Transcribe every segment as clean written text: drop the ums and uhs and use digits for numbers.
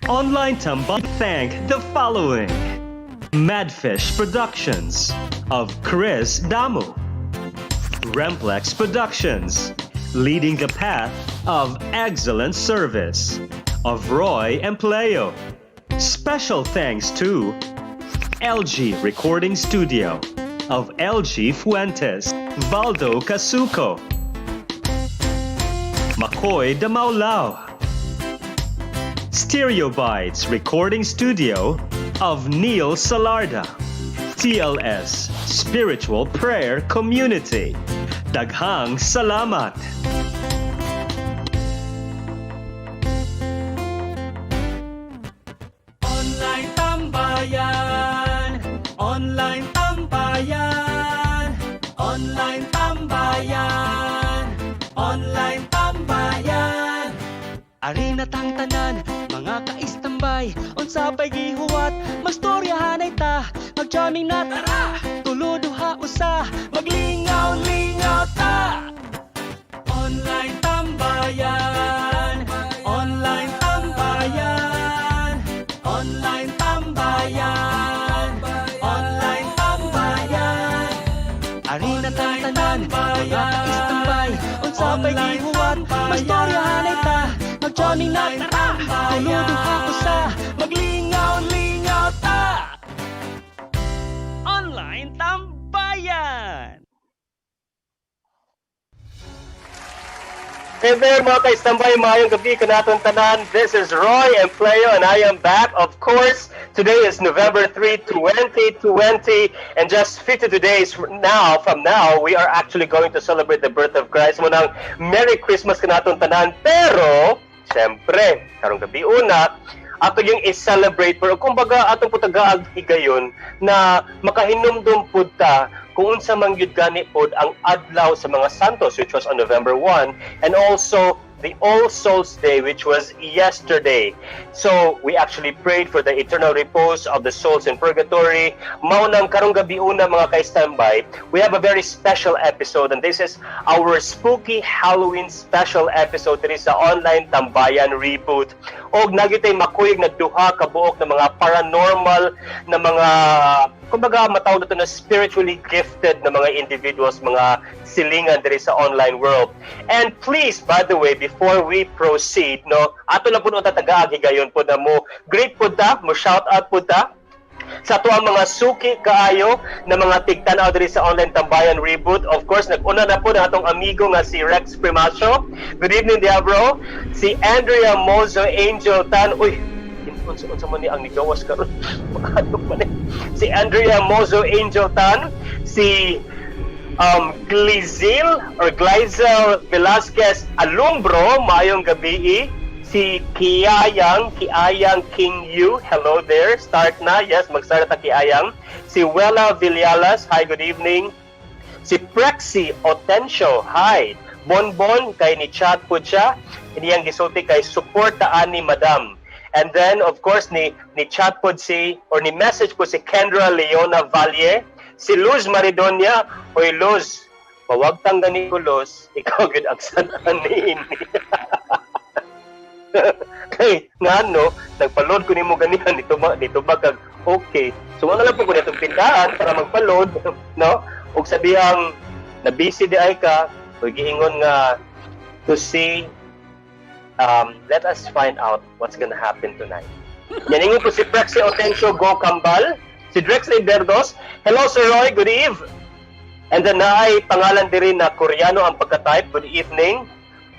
Online Tambay thank the following: Madfish Productions of Chris Damu, Remplex Productions, leading the path of excellent service, of Roy Empleo. Special thanks to LG Recording Studio of LG Fuentes, Valdo Casuco, McCoy de Maulao, Stereobytes Recording Studio of Neil Salarda, TLS Spiritual Prayer Community, Daghang Salamat. Online Tambayan, Online Tambayan, Online Tambayan, Online Tambayan. Ari na tang tanan, mga kaistambay, unsa pay gihuwat, magstoryahan ay ta, mag-jamming na tara, tuluduha usa, maglingaw-lingaw ta. Online Tambayan, Online Tambayan, Online Tambayan, Online Tambayan. Ari na tang tanan, mga kaistambay, unsa pay gihuwat, magstoryahan ay ta, mag-jamming na tara, tuluduha usa, maglingaw-lingaw ta. Online Tambayan. Hey there mga kaistambay, mayong gabi kanaton tanan. This is Roy Empleo and I am back. Of course, today is November 3, 2020, and just 52 days from now, we are actually going to celebrate the birth of Christ. Munang Merry Christmas kanaton tanan. Pero, siyempre, karong gabi una, ato yung i-celebrate, pero kumbaga atong putagaag higayon na makahinumdum pud ta kung unsa man gyud gani pod ang adlaw sa mga santos, which was on November 1, and also the All Souls Day, which was yesterday. So we actually prayed for the eternal repose of the souls in purgatory. Maunang karong gabi una mga kaistambay, we have a very special episode, and this is our spooky Halloween special episode diri sa Online Tambayan Reboot. Og nagitay makuyog na duha ka buok na mga paranormal na mga kumbaga matawag na spiritually gifted na mga individuals, mga silingan diri sa online world. And please, by the way, before we proceed, no, ato lang po tatagaan higayon po na mo great po ta, mo shout out po ta sa ato ang mga suki kaayo na mga tigtanaw diri sa Online Tambayan Reboot. Of course, nag-una na po na atong amigo nga si Rex Primacio. Good evening, Diablo. Si Andrea Mozo Angel Tan. Uy, unsa man ni ang nigawas karon. Si Andrea Mozo Angel Tan, si Glyzel Velasquez Alumbro, maayong gabi. Si Kiayang King Yu, hello there, start na, yes, mag-start na Kiayang. Si Wella Villalas, hi, good evening. Si Prexy Otencio, hi. Bonbon, kay ni chat po siya, iniyang gisulti kay suportaan ni Madam. And then, of course, ni chat po si, or ni message po si Kendra Leona Valle. Si Luz Maridonia, oy Luz, pawagtang gani ko Luz, ikaw gud ang sanan ni ini. Kay ngano, nagpa-load ko nimo ganihan dito ba kag okay. So wala lang po ko nitong pintaan para magpa-load, no? Ug sabihang na busy di ay ka, ug giingon nga to see let us find out what's gonna happen tonight. Yaningon po si Prexy Otencio Go Kambal, si Drexley Berdos, hello Sir Roy, good eve. And then naay pangalan diri na Koreano ang pagka-type, good evening,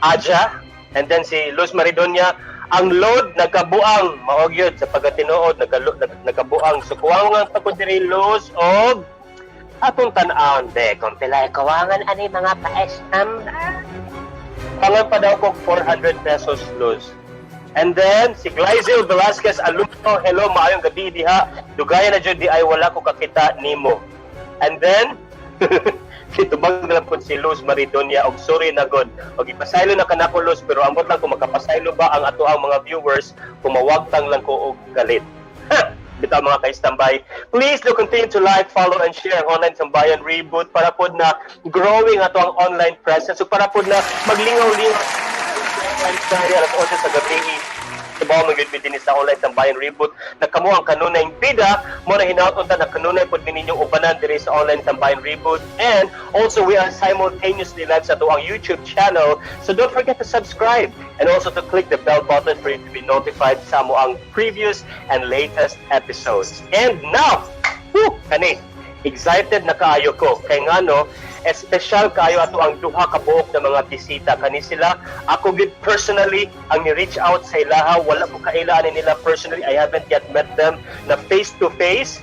Aja. And then si Luz Maridonia, ang load nagkabuang, maog yun sa pagkatinuod, nagkabuang. So kuwangan pa ko diri Luz, og atong tan-aon, de, kung pilay kuwangan ani mga kaistambay. Pangan pa daw ko 400 pesos Luz. And then, si Glyzel Velasquez Alumno, hello, maayong gabi diha. Dugayan na dyan di ay wala ko kakita nimo. And then, kitubag na lang po si Luz Maridonia, og sorry na god. Og ipasaylo na kanako Luz, pero ambot lang kung makapasaylo ba ang ato ang mga viewers, kung mawagtang lang ko og galit. Bitaw mga kaistambay. Please do continue to like, follow, and share ang Online Tambayan Reboot para po na growing ato ang online presence. So para po na maglingaw-lingaw online story alas 8 sa gabi. nagtrabaho magud mi dinhi sa Online Tambayan Reboot na kamo ang kanunay bida mo na hinaut unta na kanunay pud ninyong ubanan diri sa Online Tambayan Reboot, and also we are simultaneously live sa tuwang YouTube channel, so don't forget to subscribe and also to click the bell button for you to be notified sa mo ang previous and latest episodes. And now, kani excited na kaayo ko kay ngano espesyal kaayo ato ang duha ka buok na mga bisita kani sila. Ako gid personally ang ni-reach out sa ilaha, wala ko kailaan nila personally, I haven't yet met them na face to face,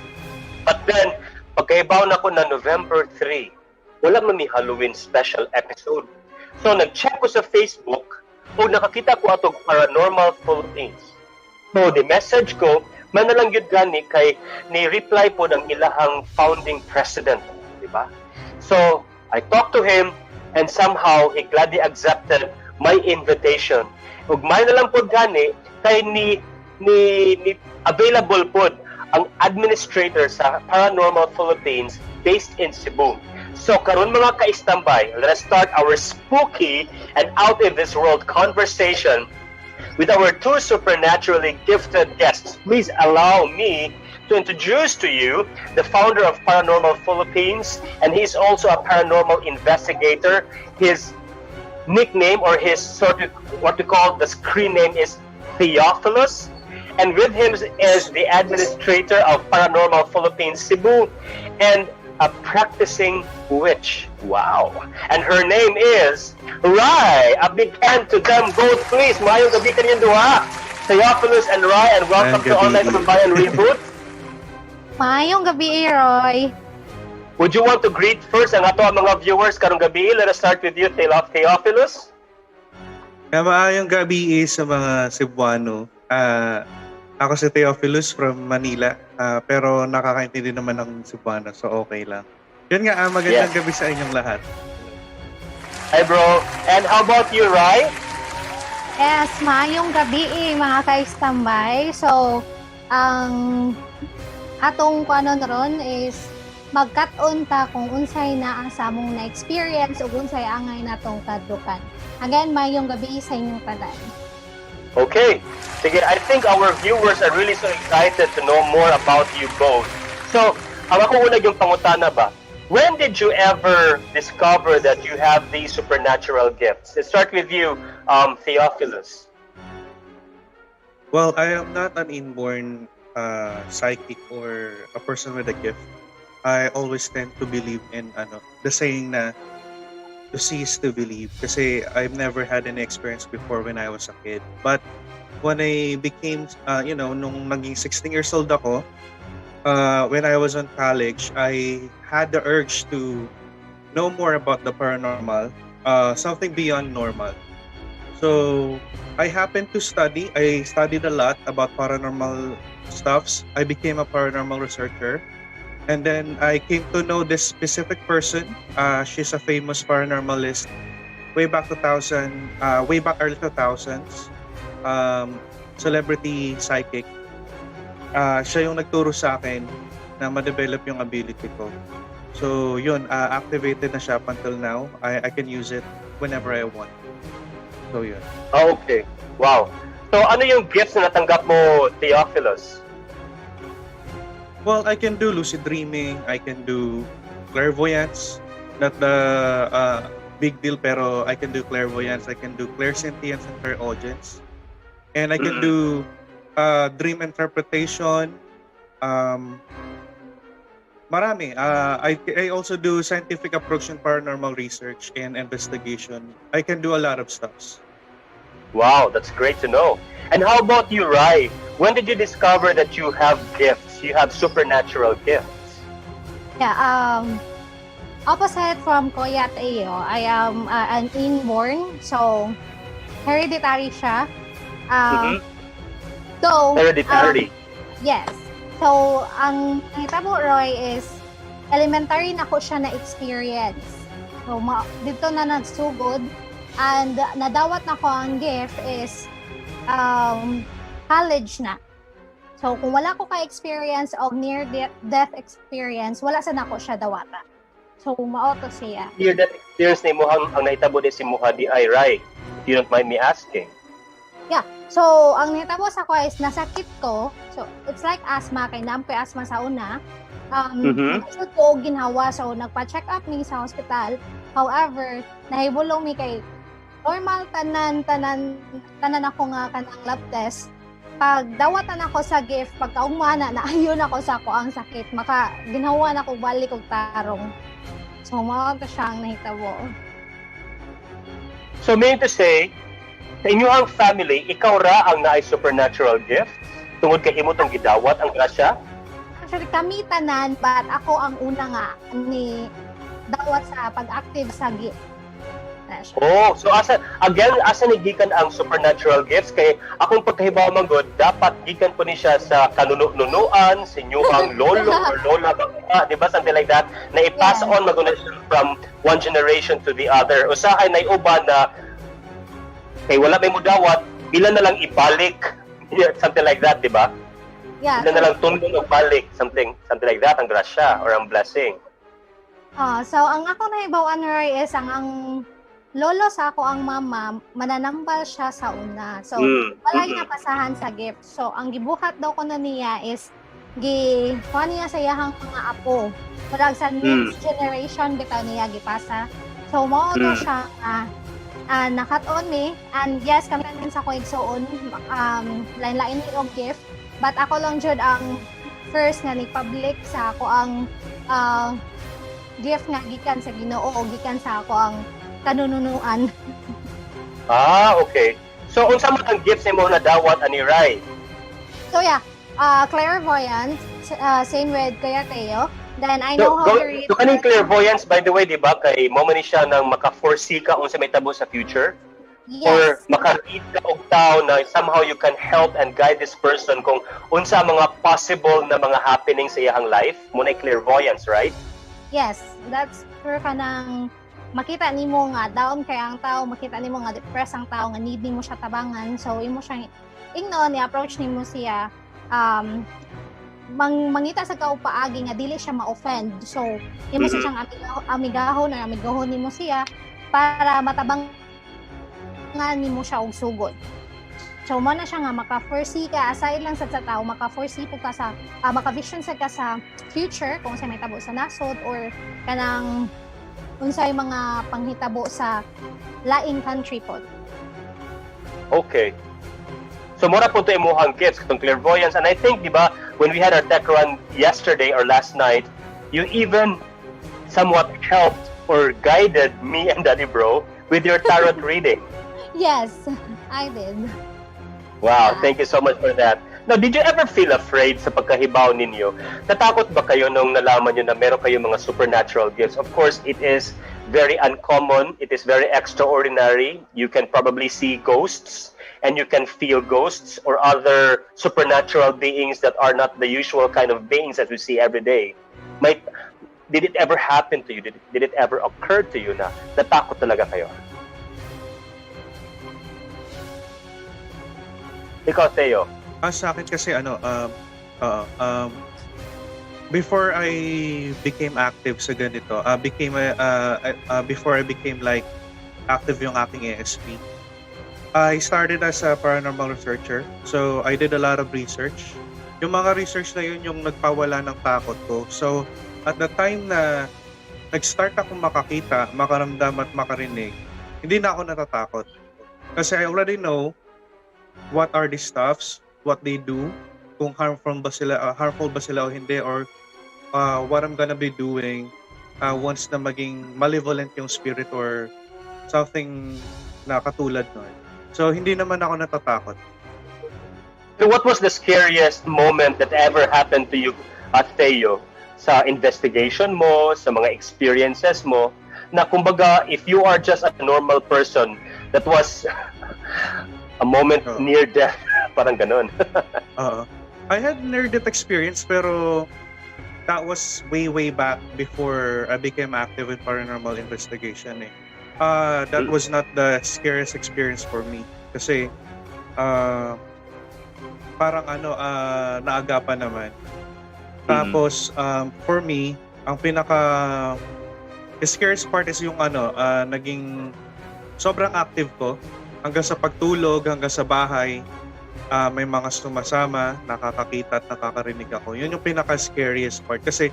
but then pagkaibaw na ko na November 3 wala man mi Halloween special episode, so nag-check ko sa Facebook o nakakita ko atong Paranormal Philippines. So the message ko man na lang yun gani kay ni-reply po ng ilahang founding president, di ba? So, I talked to him and somehow he gladly accepted my invitation. Ug may na lang po gani kay ni available po ang administrator sa Paranormal Philippines based in Cebu. So, karon mga kaistambay, let's start our spooky and out of this world conversation with our two supernaturally gifted guests. Please allow me to introduce to you the founder of Paranormal Philippines, and he's also a paranormal investigator. His nickname, or his sort of what we call the screen name, is Theophilus, and with him is the administrator of Paranormal Philippines Cebu and a practicing witch. Wow. And her name is Rai. A big hand to them both, please. Mayong gabi kanyang duha. Theophilus and Rai, and welcome to Online Tambayan Reboot. Mayong gabi, Roy. Would you want to greet first ang ato ang mga viewers karong gabi? Let us start with you, Theophilus. Maayong gabi sa mga Cebuano. Ako si Theophilus from Manila, pero nakakaintindi naman ng Cebuano, so okay lang. Yun nga, magandang gabi sa inyong lahat. Hi bro, and how about you, Rai? Yes, mayong gabi mga kaistambay. So, ang atong kuano ron is magkat-on ta kung unsay na ang samong na-experience o unsay angay natong kadlukan. Again, mayong gabi sa inyong tanan. Okay. Sige, I think our viewers are really so excited to know more about you both. So, ang ako una yung pangutana ba, when did you ever discover that you have these supernatural gifts? Let's start with you, Theophilus. Well, I am not an inborn psychic or a person with a gift. I always tend to believe in the saying na to see is to believe, kasi I've never had any experience before when I was a kid. But when I became, nung naging 16 years old ako, when I was in college, I had the urge to know more about the paranormal, something beyond normal. So I happened to study. I studied a lot about paranormal stuffs. I became a paranormal researcher. And then I came to know this specific person. She's a famous paranormalist way back early 2000s. Celebrity psychic. Siya yung nagturo sa akin na ma-develop yung ability ko. So yun, activated na siya up until now. I can use it whenever I want. So yun. Okay. Wow. So ano yung gifts na natanggap mo, Theophilus? Well, I can do lucid dreaming, I can do clairvoyance, not the big deal, pero I can do clairvoyance, I can do clairsentience and clairaudience, and I can do dream interpretation, marami. I also do scientific approach in paranormal research and investigation. I can do a lot of stuff. Wow, that's great to know. And how about you, Rai? When did you discover that you have gifts? You have supernatural gifts? Yeah, opposite from Kuya Teo, I am an inborn, so hereditary siya. So, hereditary? Yes. So, ang nakita mo, Roy, is elementary na ko siya na experience. So, dito na nagsugod, and nadawat na ko ang gift is college na. So, kung wala ko ka-experience o near-death experience, wala sa nako siya dawata. So, maoto siya. Near-death experience na mo ang naitabo din si Muha di ay, Rai. You don't mind me asking? Yeah. So, ang nahitabo sa ko is nasakit ko. So, it's like asthma. Kay naampoy asthma sa una. Gusto ko ginhawa. So, nagpa-check up ni sa hospital. However, nahibulong mi kay normal tanan ako nga kanang lab test. Pag dawatan ako sa gift, pagkaugmana, naayon ako sa ako ang sakit. Maka, ginawa na ko balik og tarong. So, mga to siyang nahitabo. So, meaning to say, sa inyong family, ikaw ra ang naay supernatural gift? Tungod kay imo tong gidawat ang grasya? Actually, kami tanan, but ako ang una nga ni dawat sa pag-active sa gift. Oh, so asa ni gikan ang supernatural gifts kay akong pagkahibaw man god dapat gikan po ni siya sa kanunuan sa inyong lolo or lola ba, di ba, something like that, na i-pass on maguna siya from one generation to the other. Usahay na uban na kay wala may mudawat, ilan na lang ibalik, something like that, di ba? Yeah. Ilan na lang tundong balik, something like that, ang grasya or ang blessing. So ang ako nahibawan Roy is ang lolo sa ako ang mama, mananambal siya sa una. So, wala napasahan sa gift. So, ang gibuhat daw ko na niya is, kuha niya sa iyahang mga apo. Parang sa next generation, bitaw niya gipasa. So, mo to siya, nakat-on me. And yes, kami lang sa ko igsoon, lain-lain ni og gift. But ako lang jud ang first nga ni-public sa ako ang gift nga gikan sa Ginoo o gikan sa ako ang kanunuan. Okay. So, unsa man ang gifts nimo na dawat ani Rai? So yeah, clairvoyance, same with Kuya Teo. Then I know how to read. So, kaning clairvoyance, by the way, di ba, kay mo man ni siya nang maka-foresee ka unsa may tabo sa future? Yes. Or maka-read ka og tao na somehow you can help and guide this person kung unsa mga possible na mga happenings sa iyang life? Muna clairvoyance, right? Yes, that's for kanang makita nimo nga down kay ang tao, makita nimo nga depressed ang tao nga need nimo siya tabangan. So imo siyang ingnon ni-approach nimo siya mangita sa kaupaagi nga dili siya ma-offend. So imo siyang amigahon or amigahon nimo siya para matabangan nimo siya og sugod. So mo na siya nga maka-foresee ka aside lang sa tao, maka-foresee po ka sa maka-vision sa ka sa future kung sa may tabo sa nasod or kanang unsay mga panghitabo sa laing country po. Okay. So mura po to imuhang gifts katong clairvoyance, and I think, di ba, when we had our tech run yesterday or last night, you even somewhat helped or guided me and Daddy Bro with your tarot reading. Yes, I did. Wow, thank you so much for that. Now, did you ever feel afraid sa pagkahibaw ninyo? Natakot ba kayo nung nalaman nyo na meron kayong mga supernatural gifts? Of course, it is very uncommon. It is very extraordinary. You can probably see ghosts and you can feel ghosts or other supernatural beings that are not the usual kind of beings that we see every day. Did it ever happen to you? Did it ever occur to you na natakot talaga kayo? Ikaw, Theo. Sa akin kasi before I became active sa ganito, before I became like active yung aking ASP, I started as a paranormal researcher. So I did a lot of research. Yung mga research na yun yung nagpawala ng takot ko. So at the time na nag-start ako makakita, makaramdam at makarinig, hindi na ako natatakot. Kasi I already know what are these stuffs, what they do, kung harmful ba sila o hindi, or what I'm gonna be doing once na maging malevolent yung spirit or something na katulad nun. So, hindi naman ako natatakot. So what was the scariest moment that ever happened to you, Theo, sa investigation mo, sa mga experiences mo, na kumbaga, if you are just a normal person, that was a moment near death, parang ganun. I had near-death experience, pero that was way back before I became active in paranormal investigation. That was not the scariest experience for me. Kasi, parang naagapan naman. Tapos, for me, ang the scariest part is yung naging sobrang active ko. hanggang sa pagtulog, hanggang sa bahay, may mga sumasama, nakakakita at nakakarinig ako. Yun yung pinaka-scariest part. Kasi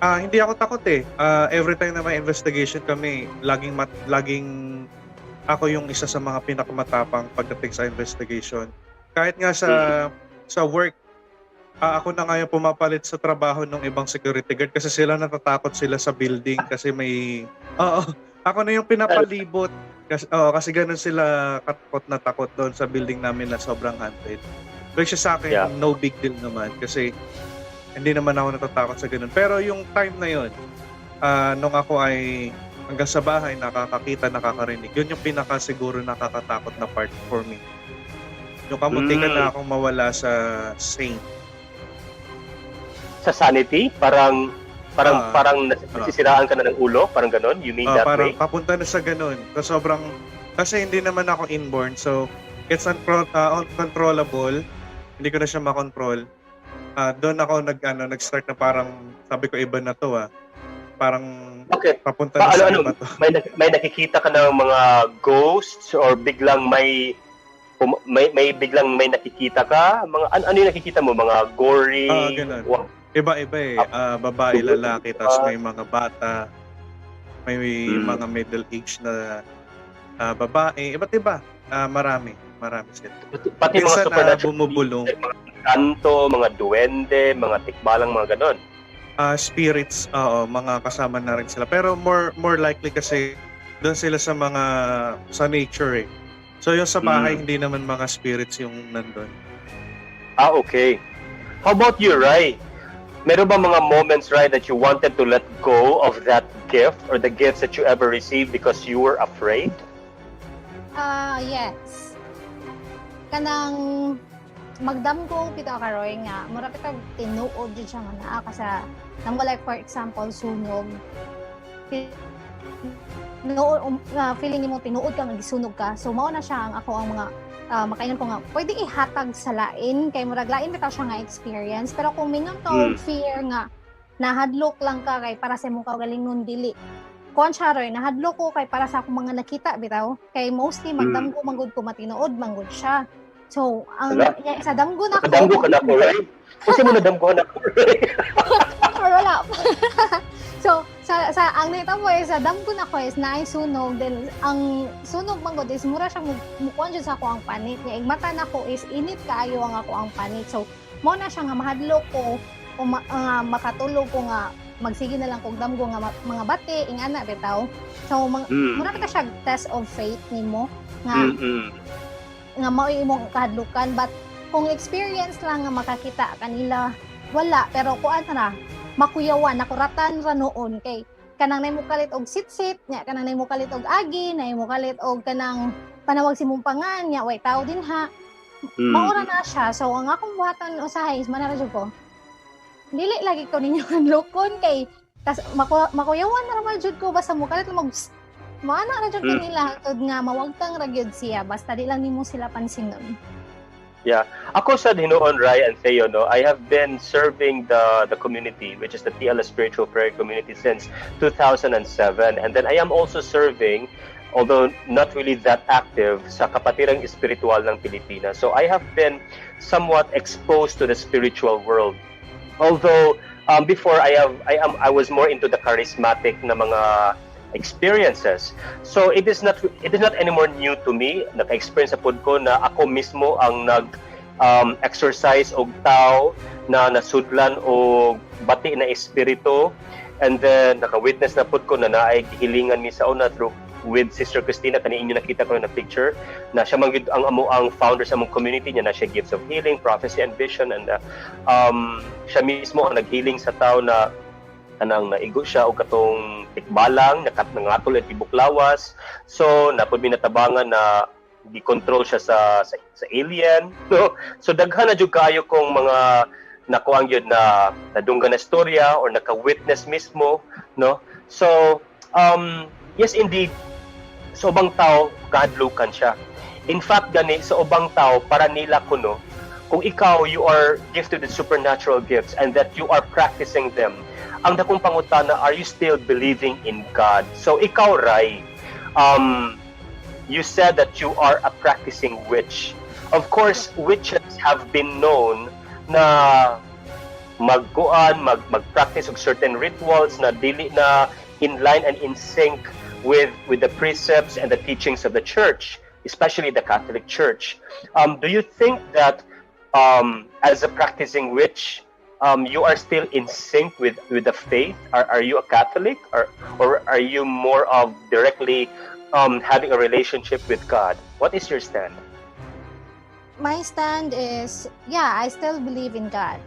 hindi ako takot eh. Every time na may investigation kami, laging ako yung isa sa mga pinakamatapang pagdating sa investigation. Kahit nga sa work, ako na nga yung pumapalit sa trabaho ng ibang security guard kasi sila natatakot sila sa building kasi may... Oo, ako na yung pinapalibot. Kasi ganun sila takot doon sa building namin na sobrang haunted. Which is sa akin, no big deal naman kasi hindi naman ako natatakot sa ganun. Pero yung time na yun, nung ako ay hanggang sa bahay, nakakakita, nakakarinig, yun yung pinakasiguro nakakatakot na part for me. Yung kamuntikan na akong mawala sa sane. Sa sanity? Parang nasisiraan ka na ng ulo? Parang ganon? You mean that parang way? papunta na sa ganon. So, kasi hindi naman ako inborn, so it's uncontrollable. Hindi ko na siya makontrol. Doon ako nag-start na parang, sabi ko iba na to Parang papunta na sa iba to. May nakikita ka ng mga ghosts or biglang may biglang may nakikita ka? Ano yung nakikita mo? Mga gory? Ganun. Iba-iba eh. Babae, lalaki, tapos may mga bata, may mga middle age na babae. Iba't iba. Marami sila. Pati mga supernatural bumubulong. Mga kanto, mga duwende, mga tikbalang, mga ganon. Spirits, mga kasama na rin sila. Pero more likely kasi doon sila sa nature eh. So yung sa bahay, hindi naman mga spirits yung nandun. Okay. How about you, Rai? Meron ba mga moments, Rai, that you wanted to let go of that gift or the gifts that you ever received because you were afraid? Yes. Kanang magdam ko kita karoy nga mura kita tinuod jud siya nga naa kasi nang like for example sunog feeling nimo tinuod ka nga gisunog ka, so mao na siya ang ako ang mga makainan ko nga pwede ihatag sa lain kay murag lain bitaw siya nga experience, pero kung mingon to fear nga nahadlok lang ka kay para sa imong kaugalingon dili kuan siya roy nahadlok ko kay para sa akong mga nakita bitaw kay mostly magdam ko manggod ko matinuod manggod siya. So, ang sa damgo na ko. Damgo ka na ko, right? Kasi mo na damgo na ko, right? Wala. So, sa ang naitabo is sa damgo na ko is naay sunog. Then, ang sunog manggod is mura siyang mukuan dyan sa ako ang panit. Yung mata na ko is init kaayo ang ako ang panit. So, mo na siya nga mahadlok ko o makatulog ko nga magsige na lang kog damgo nga mga bati, ingana bitaw. So, mura kita siya test of faith nimo nga nga mao imong kahadlukan, but kung experience lang nga makakita kanila wala, pero kuan na makuyawan nakuratan ra noon kay kanang nay mo kalit og sitsit nya kanang nay mo kalit og agi nay mo kalit og kanang panawag si mong pangan nya way tao din ha maura na siya. So ang akong buhatan usahay is manara jud ko dili lagi ko ninyo hadlokon kay makuyawan na ra jud ko basta mo kalit mag maana na dyan kanila tod nga mawagtang ragyod siya basta di lang nimo sila pansinon. Yeah. Ako sa Hinoon, Rai and Theo, no, I have been serving the community, which is the TLS Spiritual Prayer Community, since 2007. And then I am also serving, although not really that active, sa Kapatirang Espiritual ng Pilipinas. So I have been somewhat exposed to the spiritual world. Although before I was more into the charismatic na mga experiences. So it is not anymore new to me. Naka-experience sa pod ko na ako mismo ang exercise og tao na nasudlan og bati na espiritu, and then naka-witness na pod ko na naay gihilingan mi sa una through with Sister Christina. Kani inyo nakita ko na picture na siya man gid ang founder sa among community niya, na siya gifts of healing, prophecy and vision, and siya mismo ang naghealing sa tao na kanang naigo siya og katong tikbalang nangatol at tibuklawas. So napud mi natabangan na gi-control siya sa alien, no? So daghan na jud kaayo kong mga nakuang yun na nadunggan na storya or naka-witness mismo, no? So yes indeed, sa ubang tao kahadlukan siya. In fact gani sa ubang tao para nila kuno kung ikaw you are gifted with supernatural gifts and that you are practicing them, ang dakong pangutana, are you still believing in God? So ikaw, Rai, you said that you are a practicing witch. Of course, witches have been known na mag-practice of certain rituals na dili na in line and in sync with the precepts and the teachings of the church, especially the Catholic Church. Do you think that as a practicing witch, you are still in sync with the faith? Are you a Catholic, or are you more of directly having a relationship with God? What is your stand? My stand is, yeah, I still believe in God.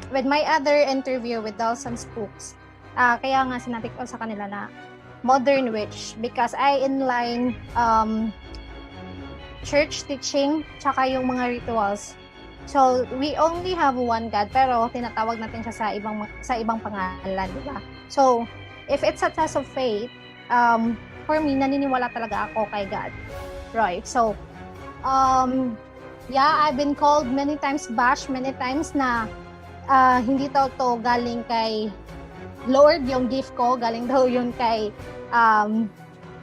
With my other interview with Dolls and Spooks, kaya nga sinabi ko sa kanila na modern witch because I inline church teaching tsaka yung mga rituals. So we only have one God pero tinatawag natin siya sa ibang pangalan, di ba? So if it's a test of faith, for me naniniwala talaga ako kay God, right? So yeah, I've been called many times, bashed many times na hindi daw to galing kay Lord yung gift ko, galing daw yun kay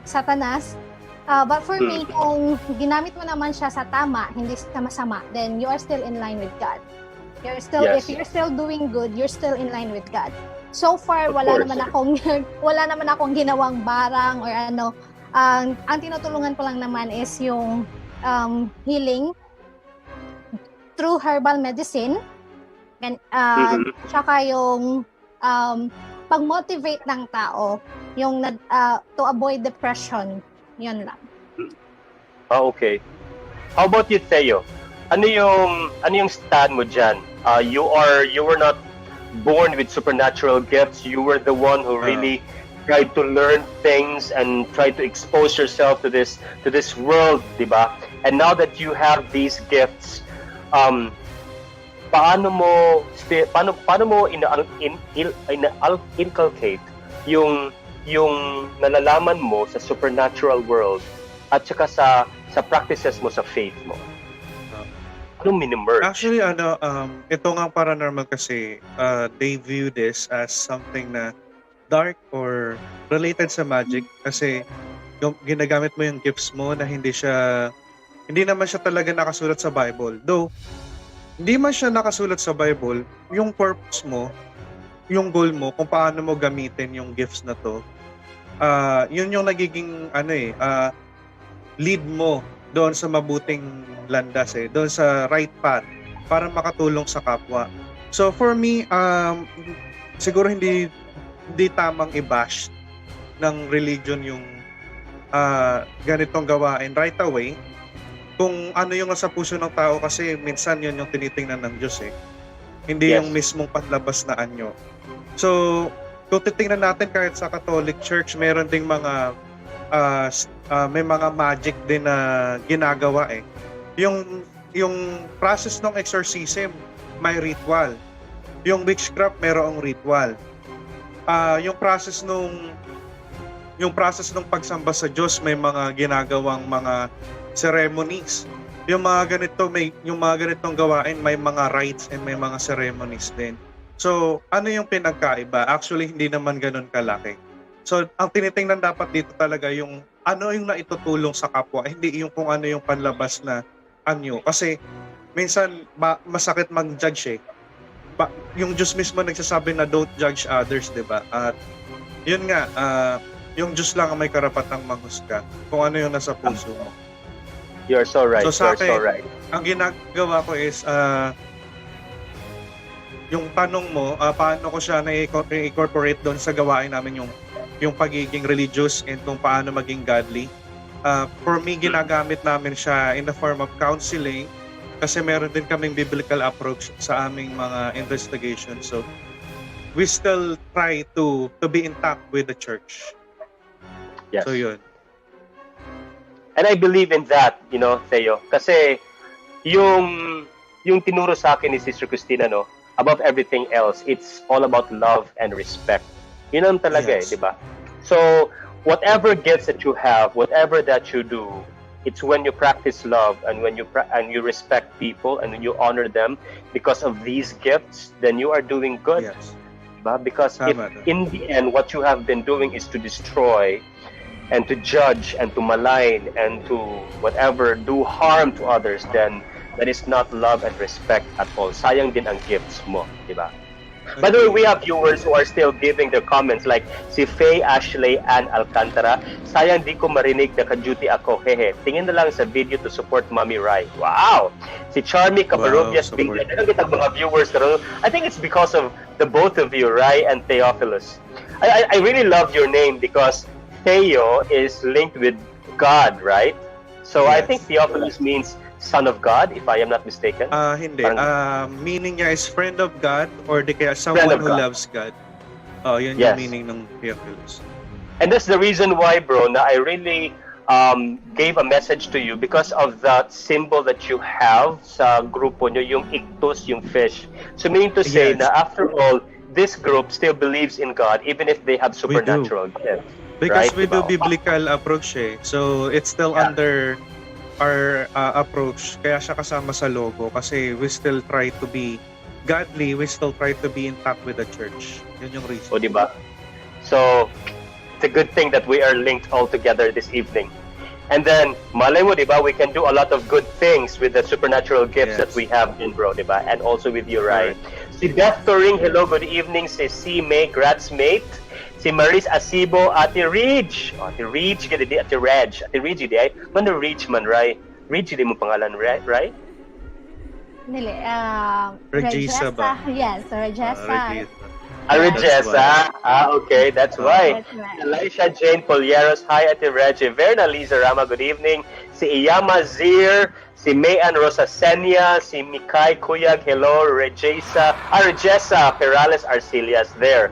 Satanas. But for me, kung ginamit mo naman siya sa tama, hindi sa masama, then you are still in line with God. You're still, Yes. if you're still doing good, you're still in line with God. So far, Of wala course. naman akong ginawang barang or ano. Ang tinutulungan ko lang naman is yung healing through herbal medicine and tsaka yung pag-motivate ng tao yung to avoid depression, yun lang. Okay. How about you, Theo? Ano yung stand mo dyan? You were not born with supernatural gifts. You were the one who really tried to learn things and tried to expose yourself to this world, di ba? And now that you have these gifts, paano mo inculcate yung nalalaman mo sa supernatural world at saka sa practices mo sa faith mo? Anong mini-merge? Actually, ito nga paranormal kasi they view this as something na dark or related sa magic kasi yung ginagamit mo yung gifts mo na hindi naman siya talaga nakasulat sa Bible. Though, hindi man siya nakasulat sa Bible, yung purpose mo, yung goal mo, kung paano mo gamitin yung gifts na to, yun yung nagiging lead mo doon sa mabuting landas, doon sa right path para makatulong sa kapwa. So for me, siguro hindi tamang i-bash ng religion yung ganitong gawain right away. Kung ano yung nasa puso ng tao kasi minsan yun yung tinitingnan ng Diyos Hindi Yes. yung mismong panlabas na anyo. So, kung titingnan natin kahit sa Catholic Church, meron ding mga may mga magic din na ginagawa Yung process ng exorcism, may ritual. Yung witchcraft, merong ritual. Yung process nung pagsamba sa Diyos, may mga ginagawang mga ceremonies. Yung mga ganitong gawain, may mga rites and may mga ceremonies din. So, ano yung pinagkaiba? Actually, hindi naman ganun kalaki. So, ang tinitingnan dapat dito talaga yung ano yung naitutulong sa kapwa, hindi yung kung ano yung panlabas na anyo. Kasi, minsan, masakit mag-judge yung Diyos mismo nagsasabi na don't judge others, di ba? At yun nga, yung Diyos lang ang may karapatang manghusga kung ano yung nasa puso mo. You're so right. So sa You're so akin, right. ang ginagawa ko is yung tanong mo, paano ko siya na-incorporate doon sa gawain namin yung pagiging religious and kung paano maging godly. For me, ginagamit namin siya in the form of counseling kasi meron din kaming biblical approach sa aming mga investigation. So we still try to be intact with the church. Yes. So yun. And I believe in that, Theo. Kasi yung tinuro sa akin ni Sister Christina, above everything else, it's all about love and respect. Yun ang talaga Yes. di ba? So, whatever gifts that you have, whatever that you do, it's when you practice love and when you respect people and when you honor them because of these gifts, then you are doing good. Yes. Diba? Because if Tama. in the end, what you have been doing is to destroy and to judge and to malign and to whatever do harm to others, then that is not love and respect at all. Sayang din ang gifts mo, di ba? By the way, we have viewers who are still giving their comments like si Faye Ashley Ann Alcantara. Sayang di ko marinig na ka-duty ako. Hehe. Tingin na lang sa video to support Mommy Rai. Wow! Si Charmy Cabarubias. Support. Ano kitang mga viewers na rin. I think it's because of the both of you, Rai and Theophilus. I really love your name because Theo is linked with God, right? So I Yes. think Theophilus means son of God, if I am not mistaken. Hindi. Parang- Meaning niya is friend of God or di kaya someone Friend of who God. loves God. Oh, yun Yes. yung meaning ng Theophilus. And that's the reason why, bro, na I really gave a message to you because of that symbol that you have sa grupo nyo, yung ictus, yung fish. So meaning to say Yes. na after all, this group still believes in God even if they have supernatural gifts. Because Right, we do diba? biblical approach eh. So it's still Yeah. under our approach. Kaya siya kasama sa logo kasi we still try to be godly, we still try to be intact with the church. Yun yung reason. O, diba? So, it's a good thing that we are linked all together this evening. And then, malay mo, diba, we can do a lot of good things with the supernatural gifts Yes. that we have in, bro, diba? And also with you, right? Si Beth Turing, hello, good evening. Si C. May, gradsmate. Si Maris Asibo, Ate Ridge. Oh, Ate Ridge, ganda di, Ate Reg. Ate Ridge, di ay. Mano Ridge man, right? Ridge, di mo pangalan, right? Dili, Regisa ba? Yes, Regisa. Regessa. Okay, that's why. That's right. Elisha Jane Polieros, hi Ate Reggie. Verna Liza Rama, good evening. Si Iyama Zir, si Mayan Rosasenia, si Mikay Kuyag, hello, Regessa Perales Arcelias there.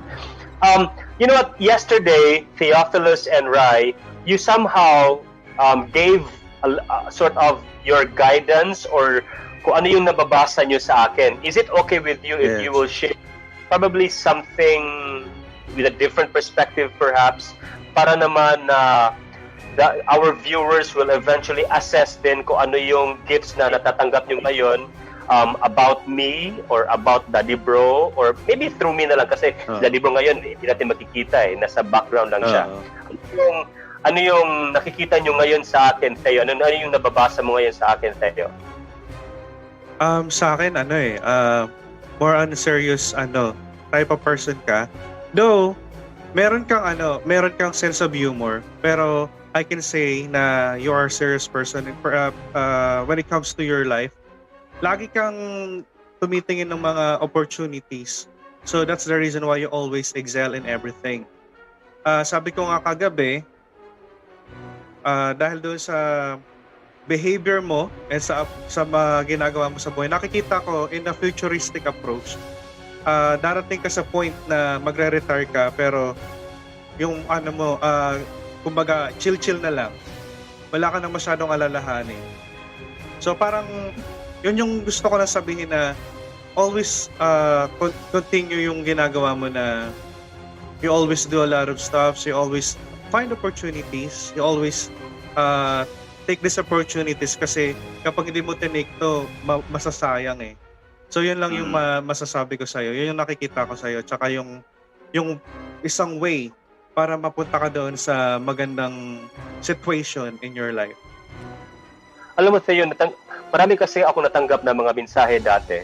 You know what, yesterday, Theophilus and Rai, you somehow gave a sort of your guidance or kung ano yung nababasa nyo sa akin. Is it okay with you if Yes. you will share probably something with a different perspective perhaps para naman na our viewers will eventually assess din kung ano yung gifts na natatanggap nyo ngayon about me or about Daddy Bro or maybe through me na lang kasi si Daddy Bro ngayon hindi natin makikita nasa background lang siya. Ano yung nakikita nyo ngayon sa akin, Theo? Ano yung nababasa mo ngayon sa akin, Theo? Sa akin, more on serious, type of person ka. Though, meron kang sense of humor, pero I can say na you are a serious person when it comes to your life. Lagi kang tumitingin ng mga opportunities. So that's the reason why you always excel in everything. Sabi ko nga kagabi, dahil doon sa behavior mo and sa mga ginagawa mo sa buhay, nakikita ko in a futuristic approach. Darating ka sa point na magre-retire ka pero yung kumbaga chill-chill na lang. Wala ka nang masyadong alalahanin. So parang yun yung gusto ko na sabihin na always continue yung ginagawa mo na you always do a lot of stuff, you always find opportunities, you always take these opportunities kasi kapag hindi mo tinake to, masasayang eh. So yun lang yung masasabi ko sa'yo, yun yung nakikita ko sa'yo, tsaka yung isang way para mapunta ka doon sa magandang situation in your life. Alam mo, Theo, marami kasi ako natanggap na mga mensahe dati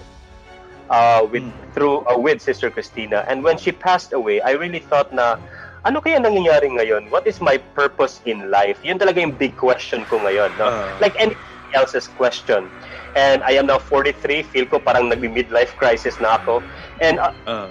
with Sister Christina. And when she passed away, I really thought na, ano kaya nangyayari ngayon? What is my purpose in life? Yun talaga yung big question ko ngayon. No? Like anything else's question. And I am now 43. Feel ko parang nag-midlife crisis na ako. And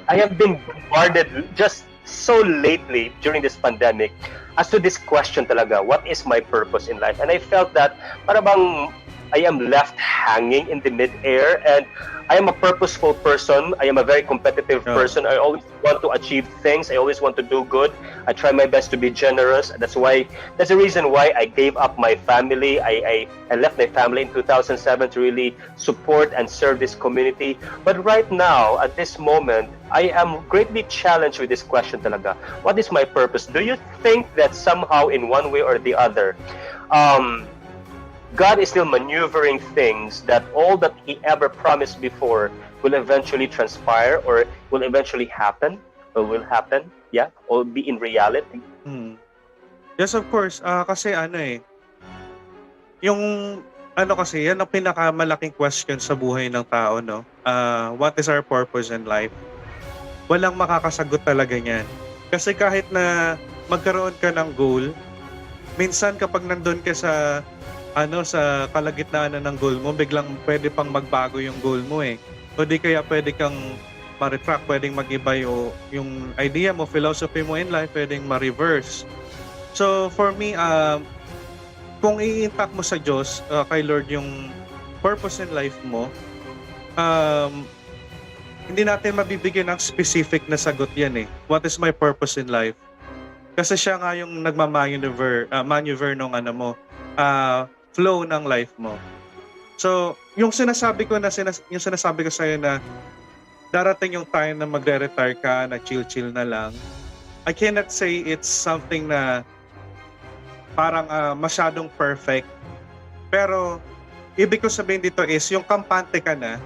I have been bombarded just so lately during this pandemic as to this question talaga, what is my purpose in life? And I felt that parang I am left hanging in the mid-air, and I am a purposeful person. I am a very competitive person. I always want to achieve things. I always want to do good. I try my best to be generous. That's the reason why I gave up my family. I left my family in 2007 to really support and serve this community. But right now, at this moment, I am greatly challenged with this question talaga. What is my purpose? Do you think that somehow in one way or the other, God is still maneuvering things that all that He ever promised before will eventually transpire or will eventually happen or will happen, or be in reality? Yes, of course. Kasi ano yung ano kasi, yan ang pinakamalaking question sa buhay ng tao, no? What is our purpose in life? Walang makakasagot talaga niyan. Kasi kahit na magkaroon ka ng goal, minsan kapag nandun ka sa sa kalagitnaan ng goal mo, biglang pwede pang magbago yung goal mo eh. O di kaya pwede kang ma-retract, pwedeng mag-iba yung idea mo, philosophy mo in life, pwedeng ma-reverse. So for me, kung i-impact mo sa Diyos, kay Lord yung purpose in life mo, hindi natin mabibigyan ng specific na sagot yan eh. What is my purpose in life? Kasi siya nga yung maneuver nung flow ng life mo. So, yung sinasabi ko sa'yo na darating yung time na magre-retire ka, na chill-chill na lang, I cannot say it's something na parang masyadong perfect. Pero, ibig ko sabihin dito is, yung kampante ka na,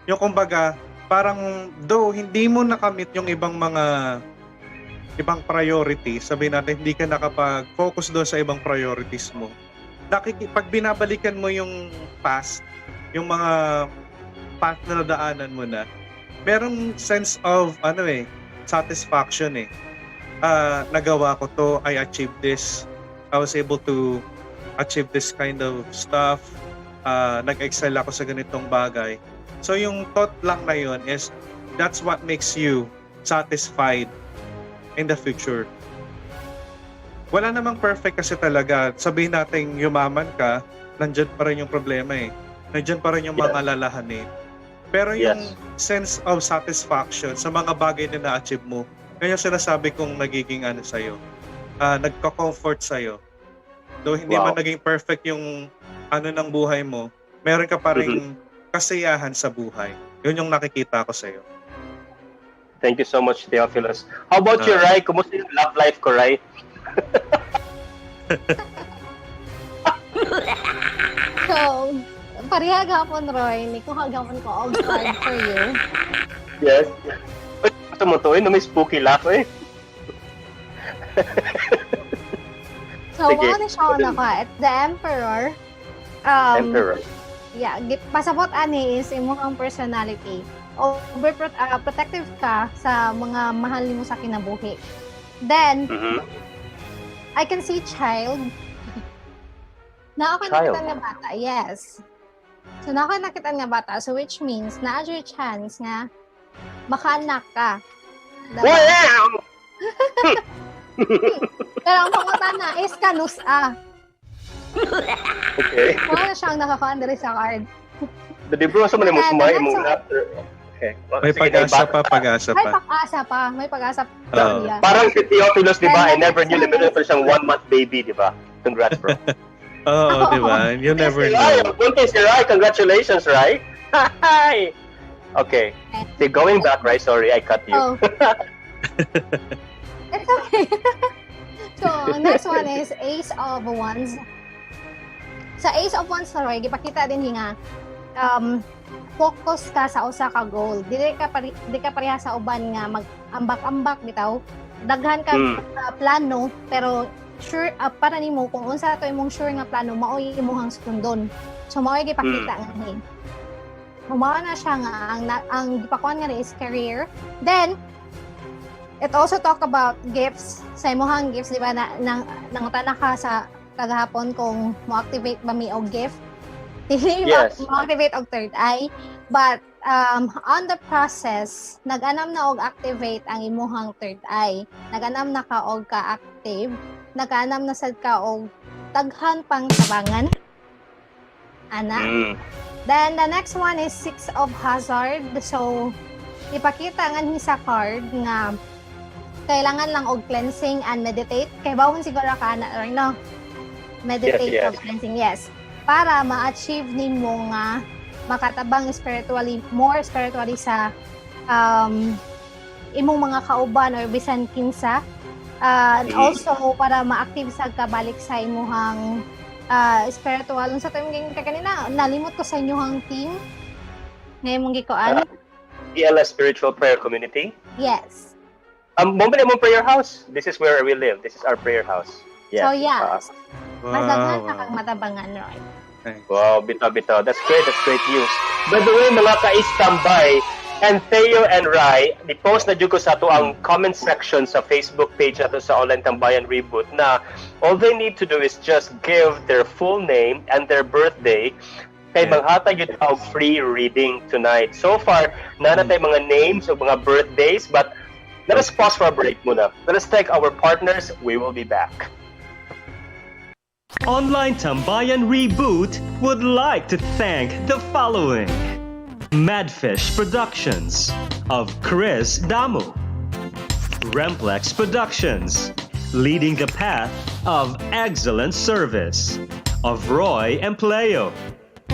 yung kumbaga, parang though hindi mo nakamit yung ibang priority, sabihin natin, hindi ka nakapag-focus doon sa ibang priorities mo. Pag binabalikan mo yung past, yung mga path na nadaanan mo na, merong sense of satisfaction eh. Nagawa ko to, I achieved this, I was able to achieve this kind of stuff, nag-excel ako sa ganitong bagay. So yung thought lang na yun is, that's what makes you satisfied in the future. Wala namang perfect kasi talaga. Sabihin natin yumaman ka, nandyan pa rin yung problema eh. Nandyan pa rin yung mga lalahanin. Pero yung sense of satisfaction sa mga bagay na na-achieve mo, yun yung sinasabi kong nagiging sa'yo. Nagka-comfort sa'yo. Though hindi man naging perfect yung ng buhay mo, meron ka pa rin kasiyahan sa buhay. Yun yung nakikita ko sa'yo. Thank you so much, Theophilus. How about you, Rai? Kumusta yung love life ko, Rai? So, pareha gapon, Roy. Hindi ko hagapon ko all card for you. Yes. Gusto mo to may spooky laugh eh. So, mga ni siya na ka at the Emperor. Emperor. Yeah, pasabot ani is imong personality. Protective ka sa mga mahal mo sa kinabuhi. Then, I can see child. Na ako nakita nga bata, yes. So, na ako nakita nga bata, so which means, na your chance nga, makaanak ka. Diba? Wow! Pero ang pangutan na is kanusa. Okay. Wala na siyang nakakaan diri sa card. Dadi bro, sa mo sumay mo after. Okay. May pag-asa pa. May pag-asa pa. Parang si Theophilus, di ba? I never knew na pa siyang 1-month baby, di ba? Congrats, bro. Oo, di ba? You never know. Buntis si Rai. Congratulations, Rai. Hi! Okay. So going back, Rai, sorry, I cut you. Oh. It's okay. So, next one is Ace of Wands. Sa Ace of Wands na Roy, gipakita din nga, focus ka sa usa ka goal. Di ka pareha sa uban nga mag-ambak-ambak bitaw. Daghan ka plano, pero sure para nimo kung unsa to imong sure nga plano, maoy imong sundon. So maoy gipakita nga ni. Mao na siya nga ang gipakuan nga is career. Then it also talk about gifts. Sa imong gifts, di ba, nangutana ka sa kagahapon kung mo-activate ba mi og gift. Dili mo-activate og third eye. But on the process, nag-anam na og activate ang imong third eye. Nag-anam na ka og ka-active. Nag-anam na sad ka og daghan pang tabangan. Ana. Then the next one is Six of Hazard. So ipakita nga ni sa card nga kailangan lang og cleansing and meditate. Kay bawon siguro ka na or no? Meditate of cleansing, yes. Para ma-achieve nimo nga makatabang more spiritually sa imong mga kauban or bisan kinsa. And also para ma-active sa kabalik sa imong spiritual. Unsa to yung kanina? Nalimot ko sa inyong team. Ngayon mong gikuan. ELS Spiritual Prayer Community? Yes. Moment mong prayer house. This is where we live. This is our prayer house. So yeah, madaghan Wow. na kag matabangan, Roy. Thanks. Wow, bitaw. That's great news. By the way, mga ka-istambay, and Theo and Rai, i-post na dyan ko sa ato ang comment section sa Facebook page nato sa Online Tambayan Reboot na all they need to do is just give their full name and their birthday kay manghatag yun ang free reading tonight. So far, nanatay mga names o mga birthdays, but let us pause for a break muna. Let us thank our partners. We will be back. Online Tambayan Reboot would like to thank the following: Madfish Productions of Chris Damu, Remplex Productions, leading the path of excellent service, of Roy Empleo.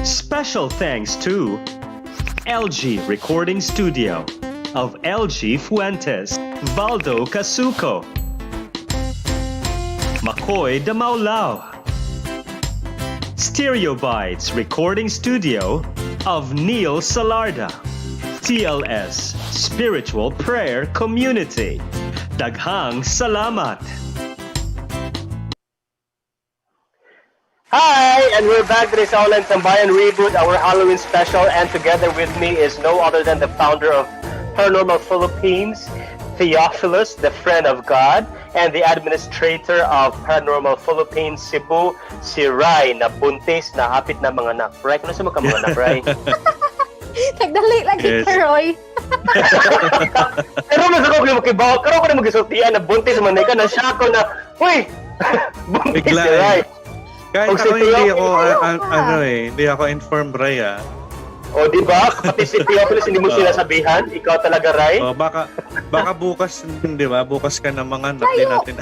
Special thanks to LG Recording Studio of LG Fuentes, Valdo Casuco, McCoy de Maulao, Stereobytes Recording Studio of Neil Salarda, TLS Spiritual Prayer Community, Daghang Salamat. Hi, and we're back to this Online Tambayan Reboot, our Halloween special, and together with me is no other than the founder of Paranormal Philippines, Theophilus, the friend of God, and the administrator of Paranormal Philippines Cebu, si Rai, na buntis, na hapit na mga anak. Rai, kung nasa mga anak, Rai? Nagdali lagi Yes. ka, Roy. Pero mas ako kibaw, pero ko na mag-isultian na buntis, manay ka, na-shock ko na, uy, buntis Bigla si Rai. Kahit Kung si ako hindi Theo- ako, hindi ako informed, Ray, ah. O, di ba? Pati si Theophilus, hindi mo sinasabihan, ikaw talaga, Rai? O, baka bukas, di ba? Bukas ka na mga anak, di natin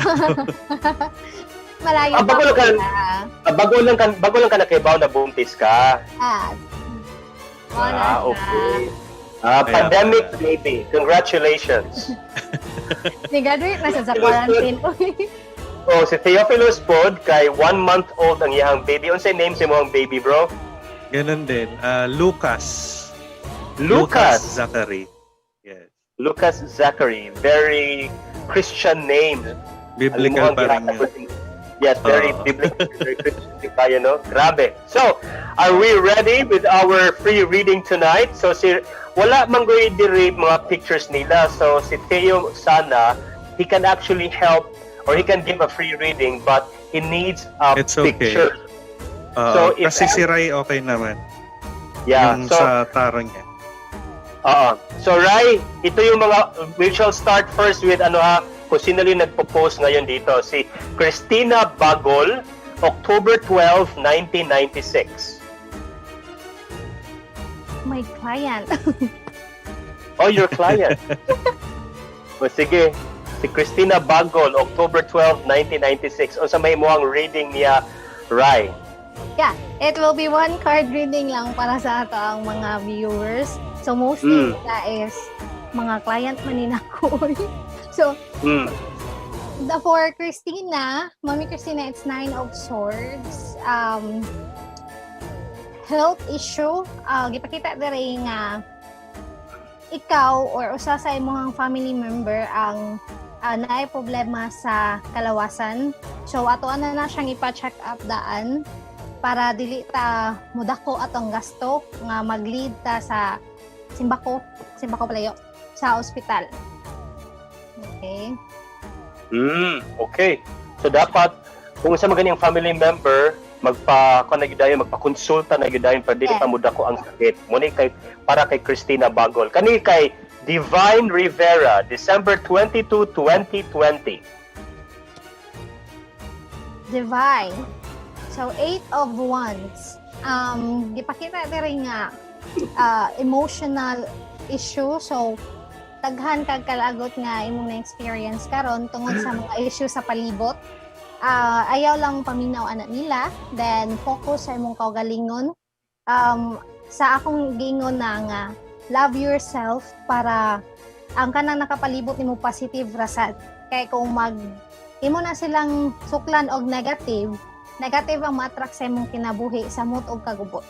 Malayo Ah, bago lang ka- sila. Bago lang ka nakibaw na buntis ka. Okay. Kaya Pandemic pala. baby. Congratulations. Ni-graduate na siya sa quarantine. Oh, si Theophilus pod kay 1 month old ang iyang baby. Unsay name si mo ang baby, bro? Ganun din. Lucas. Lucas. Zachary. Yes. Lucas Zachary. Very Christian name. Biblical Alam mo, pa rin ang yun. Yes, very biblical, very Christian tayo, no? Grabe. So, are we ready with our free reading tonight? So, wala manggoy diri mga pictures nila. So, si Theo sana, he can actually help or he can give a free reading, but he needs a It's okay. picture. So, if- kasi si Ray okay naman. Yeah. Yung So, sa tarong niya. So, Rai, ito yung mga, we shall start first with kung sino yung nagpo-post ngayon dito. Si Christina Bagol, October 12, 1996. My client. Oh, your client. O sige, si Christina Bagol, October 12, 1996. O sa may muang reading niya, Rai. Yeah, it will be one card reading lang para sa ato ang mga viewers. So mostly that is mga client maninako. So for Christina, Mommy Christina, it's 9 of Swords. Health issue. Gipakita diri nga ikaw or usa sa imong family member ang naay problema sa kalawasan. So ato na siyang ipa-check up daan para dili ta mudako atong gasto nga mag-lead ta sa simbako palayo sa ospital. Okay. Okay. So dapat kung sa mga ganyang family member magpa-konsulta na gyudayon para dili pa mudako ang sakit. Muni kay para kay Christina Bagol. Kani kay Divine Rivera, December 22, 2020. Divine. So, 8 of Wands. Gipakita diri nga emotional issue. So, daghan kag kalagot nga imong na-experience karon tungod sa mga issue sa palibot. Ayaw lang paminaw anak nila. Then, focus sa imong kaugalingon. Sa akong gingon na nga, love yourself para ang kanang nakapalibot nimo positive rasad. Kay kung imo na silang suklan og negative ang ma-attract sa imong kinabuhi sa mood og kagubot.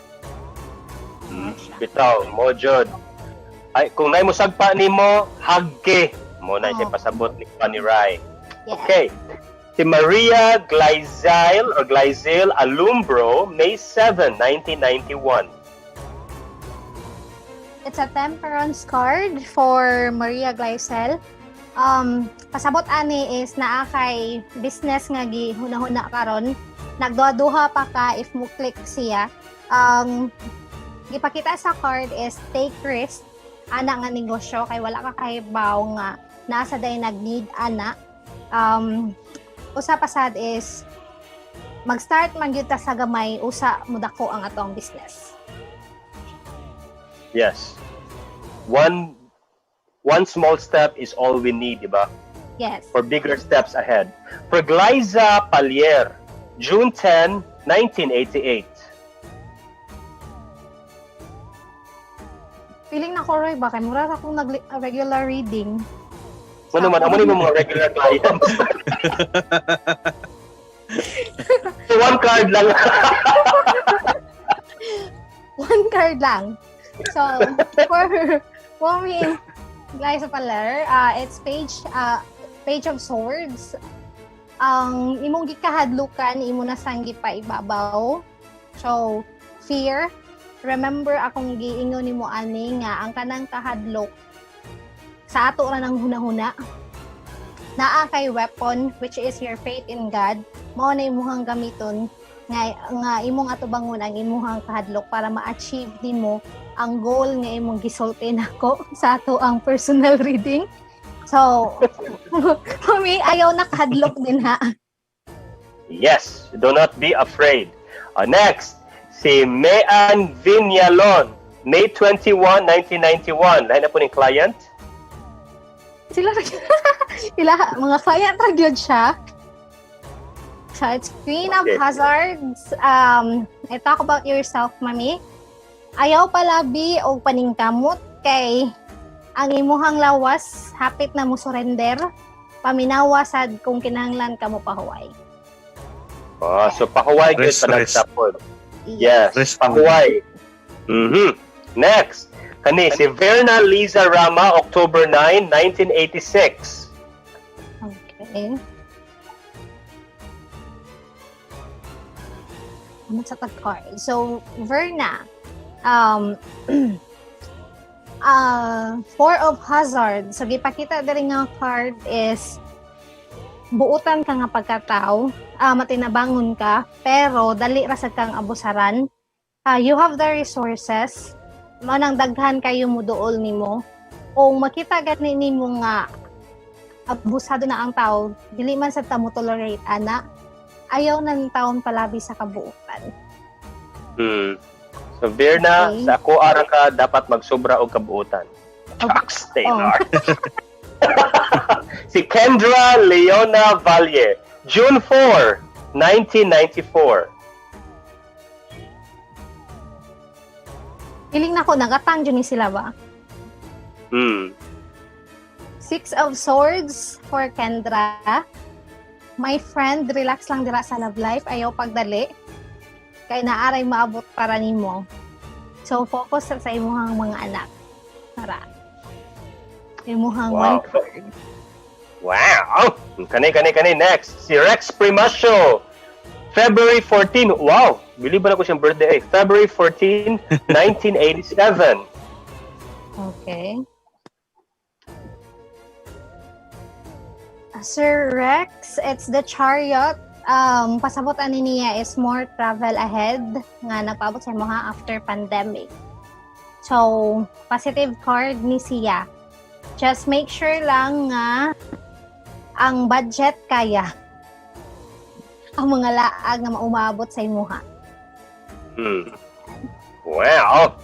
Bitaw, mo jud. Ay, kung nay mo sagpa nimo, hagke mo na siya pasabot ni Rai. Yes. Okay. Si Maria Glyzel Alumbro, May 7, 1991. It's a temperance card for Maria Glycel. Pasabot ani is naa kay business nga gihuna-huna karon. Nagduha-duha pa ka if mo click siya. Gipakita sa card is take risk ana nga negosyo kay wala ka kahibaw nga nasa day nag-need ana. Usa pa sad is mag-start man gyud ta sa gamay usa mudako ang atong business. Yes. One small step is all we need, diba? Yes. For bigger steps ahead. For Glyza Palier, June 10, 1988. Feeling na ko Roy ba kay mura akong regular reading. Ano man, amo ni mga regular clients. One card lang. One card lang. So, for me, Glyza Paler, it's page of swords. Ang imong gikahadlukan, imo na sanggi pa ibabaw. So, fear. Remember akong giingon nimo ani nga ang kanang kahadlok sa ato ra nang hunahuna. Naa kay weapon which is your faith in God. Mao na imong gamiton nga imong atubangon ang imong kahadlok para ma-achieve nimo ang goal nga imong gisulti nako sa ato ang personal reading. So, for me, ayaw na kahadlok din ha. Yes, do not be afraid. Next, si Mean Vinyalon, May 21, 1991. Lain na po ng client. Sila mga client ra gyud siya. So it's Queen of Hazards. I talk about yourself, mami. Ayaw palabi o paningkamot kay ang imuhang lawas hapit na mo surrender. Paminawa sad kung kinahanglan ka mo pahuway. So pahuway gyud Rest. panagsapod. Yes, Rest. pahuway. Next, kani si Verna Liza Rama, October 9, 1986. Okay. Ano sa card? So, Verna, Four of Hazard. So, gipakita diri nga card is buutan ka nga pagkatao, matinabangon ka, pero dali ra sad kang abusaran. You have the resources, manang daghan kayo mo duol nimo. Kung makita gani nimo nga abusado na ang tao, dili man sa ta mo tolerate ana. Ayaw ng taon palabi sa kabuutan. So Verna, sa ako ara ka dapat magsobra og kabuutan. Chucks Taylor. Si Kendra Leona Valle, June 4, 1994. Piling na ko, nagatang dyan sila ba? Six of Swords for Kendra. My friend, relax lang dira sa love life. Ayaw pagdali. Kaya naaray maabot para nimo. So, focus sa imuhang mga anak. Tara. Imuhang one card. Wow! Kani. Next, si Rex Primasio, February 14. Wow! Believe ba na ko siyang birthday? February 14, 1987. Okay. Sir Rex, it's the Chariot. Pasabot ani niya is more travel ahead nga nagpaabot sa mga after pandemic. So, positive card ni siya. Just make sure lang nga ang budget kaya ang mga laag nga maumabot sa imuha. Wow!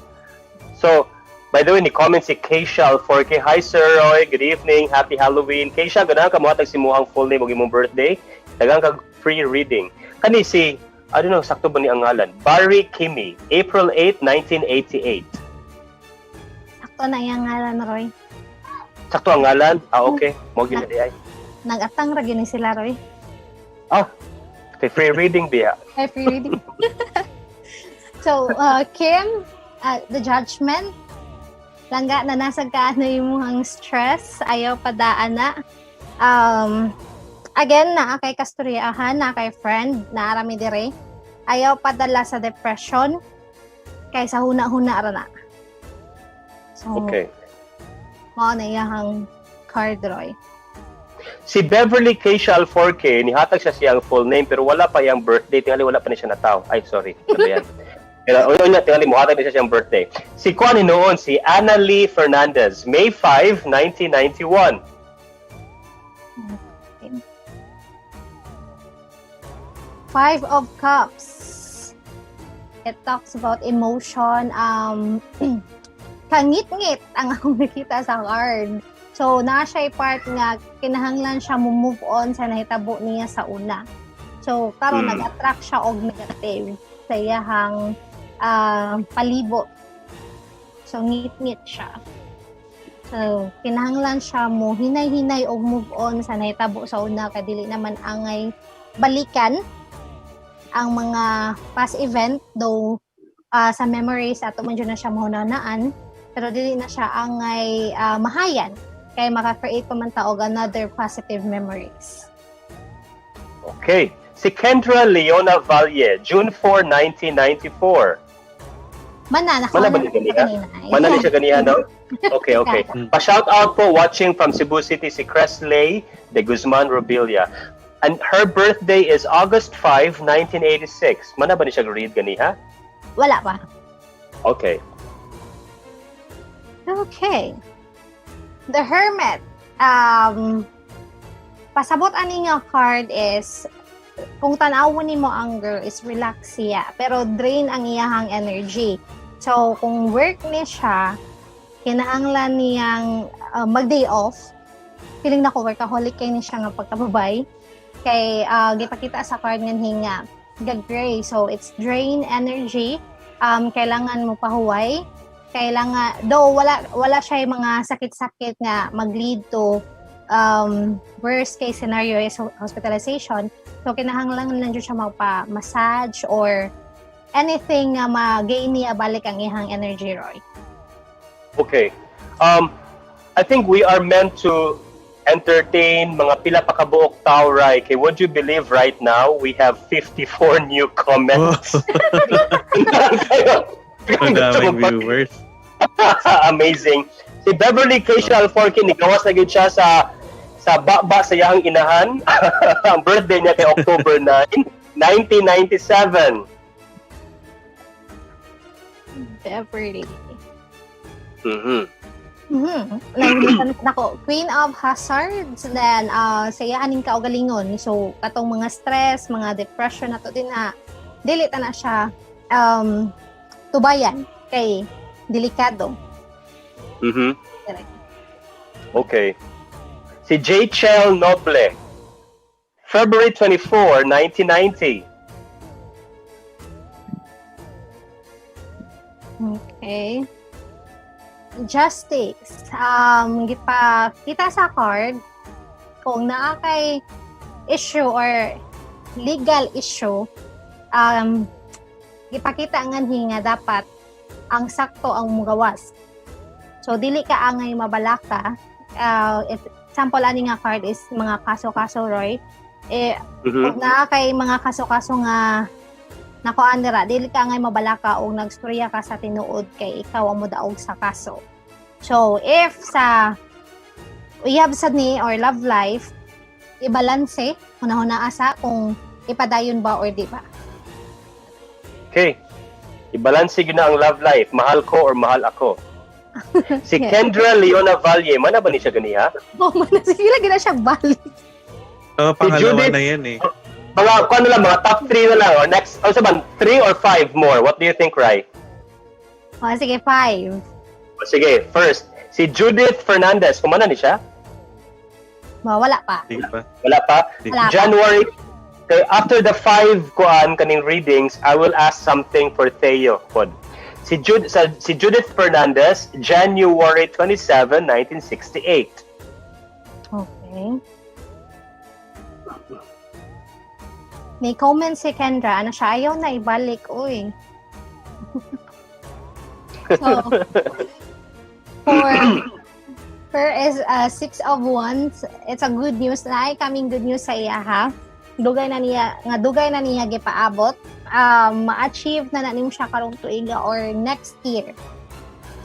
So, by the way, ni-comment si Keisha Alforque. Hi, Sir Roy. Good evening. Happy Halloween. Keisha, ganahan ka muhatag si muhang full name o imong birthday. Dagang kag free reading. Kani si, I don't know, sakto ba ni ang ngalan? Barry Kimi, April 8, 1988. Sakto na yung ngalan, Roy. Sakto ang ngalan? Okay. Mo ginadi ay. Nag-atang ra gyud ni sila, Roy. Okay, free reading biya. Ay, free reading. So, Kim, the judgment. Langga na nasa ka na yung muhang stress. Ayaw padaan na. Again, na kay kasturyahan, na kay friend, na arami dire. Ayaw padala sa depression, kaysa huna-huna ra na. So, Okay. mao na iyahang card, Roy. Si Beverly Keisha Alforque, nihatag siya siyang full name pero wala pa yung birthday. Tingali wala pa niya siya nataw. Ay, sorry. Ano ba yan? Pero una, tingali mo, hatag niya siyang birthday. Si Kuan noon, si Anna Lee Fernandez, May 5, 1991. Five of Cups. It talks about emotion. Kangit-ngit ang akong nakita sa card. So, na siya part nga, kinahanglan siya move on sa nahitabo niya sa una. So, karon nag-attract siya og negative sa iyahang palibot. So, ngit-ngit siya. So, kinahanglan siya mo hinay-hinay og move on sa nahitabo sa una, kadili naman angay balikan ang mga past event, though sa memories ato man dyan na siya mahunanaan, pero dili na siya angay mahayan kay maka-create pa man taog another positive memories. Okay. Si Kendra Leona Valle, June 4, 1994. Mana ba ni ganiha? Mana ni siya ganiha, no? Okay, okay. Pa-shout out po watching from Cebu City si Cresley de Guzman Robilia. And her birthday is August 5, 1986. Mana ba ni siya read ganiha? Wala pa. Okay. Okay. The Hermit. Pasabot ani nga card is kung tanawon nimo ang girl is relax siya pero drain ang iyahang energy. So kung work ni siya, kinahanglan niyang mag-day off. Feeling na ko workaholic kay ni siya nga pagkababay. Kay gipakita sa card nga hinga gag-gray. So it's drain energy. Kailangan mo pahuway. Kailangan, though wala siya yung mga sakit-sakit nga mag-lead to worst case scenario is hospitalization. So, kinahanglan lang dyan siya magpa-massage or anything nga ma-gain niya balik ang ihang energy, Roy. Okay. I think we are meant to entertain mga pila pa kabuok tao, Rai. Kay would you believe right now we have 54 new comments? Ang daming viewers. Amazing. Si Beverly Keisha Alforque, nigawas na gyud siya sa baba sa iyang inahan. Ang birthday niya kay October 9, 1997. Beverly. Mm-hmm. Nako, Queen of Hazards, then saya aning kaugalingon. So, katong mga stress, mga depression nato din na dili ta na siya tubayan kay delikado. Mm-hmm. Okay. Si J. Chel Noble, February 24, 1990. Okay. Justice. Kita sa card kung naa kay issue or legal issue, ipakita nga hinga dapat ang sakto ang mugawas. So dili ka angay mabalaka. Example ani nga card is mga kaso-kaso, Roy. Kung naa kay mga kaso-kaso nga nakuan dira, dili ka angay mabalaka o nagstorya ka sa tinuod kay ikaw ang modaog sa kaso. So if sa uyab sad ni or love life, ibalanse hunahuna asa kung ipadayon ba or di ba. Okay. Ibalanse yun na ang love life. Mahal ko or mahal ako. Si Kendra Leona Valle, mana ba ni siya ganiha? Oh, mana sila gina siya balik. Pangalawa na yan eh. Mga, kung ano lang, mga top 3 na lang. Or next, also man, 3 or 5 more. What do you think, Rai? Oh, sige, 5. Sige, first, si Judith Fernandez. Kumana ni siya? Wala pa. Hindi pa. Wala pa? Wala pa. January. Okay, after the 5 kaning readings, I will ask something for Theo. Si Judith Fernandez, January 27, 1968. Okay. May comment si Kendra, siya ayaw na ibalik, uy. So, Her is Six of Wands. It's a good news na ay kaming good news sa iya ha. Dugay na niya gipaabot. Ma-achieve na nimo siya karong tuiga or next year.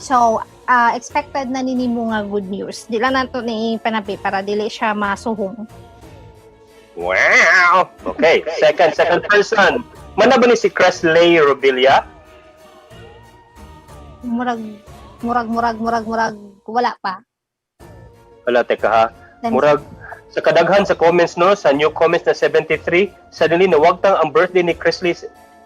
So, expected na nimo nga good news. Di lang nato ni panapi para dili siya masuhong. Wow! Okay, second person. Mana ba ni si Kresley Robilia? Murag, wala pa. Wala, teka ha. Murag, sa kadaghan sa comments no, sa new comments na 73, suddenly nawagtang ang birthday ni Kresley.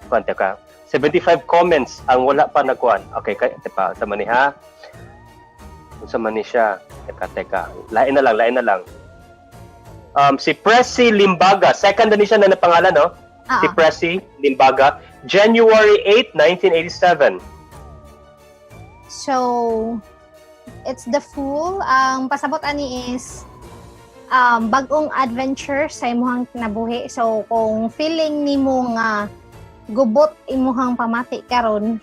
Teka, 75 comments ang wala pa nakuan. Okay, teka, sa mani ha. Sa mani siya. Teka. Lain na lang. Si Pressy Limbaga, second na ni siya na napangalan, no? Si Pressy Limbaga, January 8, 1987. So, it's the Fool. Ang pasabot ani is bagong adventure sa imuhang kinabuhi. So, kung feeling nimo nga gubot imuhang pamati karon,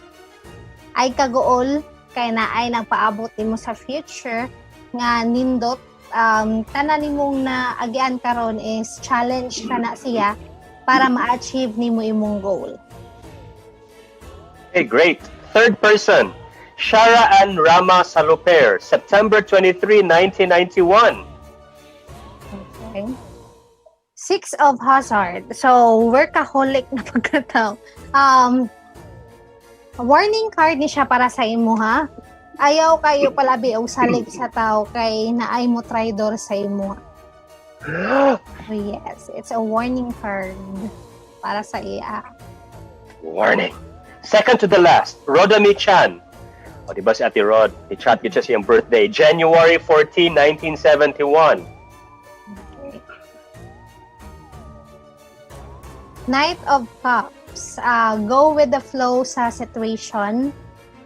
ay kagool kay na ay nagpaabot nimo sa future nga nindot. Tanan nimong na agian karon is challenge ka na siya para ma-achieve nimo imong goal. Okay, great. Third person, Shara Ann Rama Saluper, September 23, 1991. Okay. Six of Hazard. So, workaholic na pagkatao. Warning card ni siya para sa imo ha. Ayaw kayo palabi og salig sa tao kay naay mo traidor sa imo. Oh, yes, it's a warning card para sa iya. Warning. Second to the last, Rodami Chan. O, diba si Ate Rod? I-chat ko siya siyang birthday. January 14, 1971. Okay. Knight of Cups. Go with the flow sa situation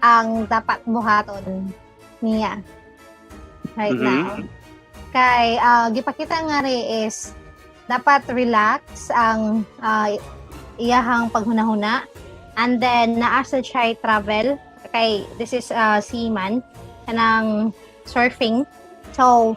ang dapat buhaton niya right now. Kay gipakita nga ri is dapat relax ang iyahang paghunahuna, and then naasa siya travel kay this is seaman kanang surfing. So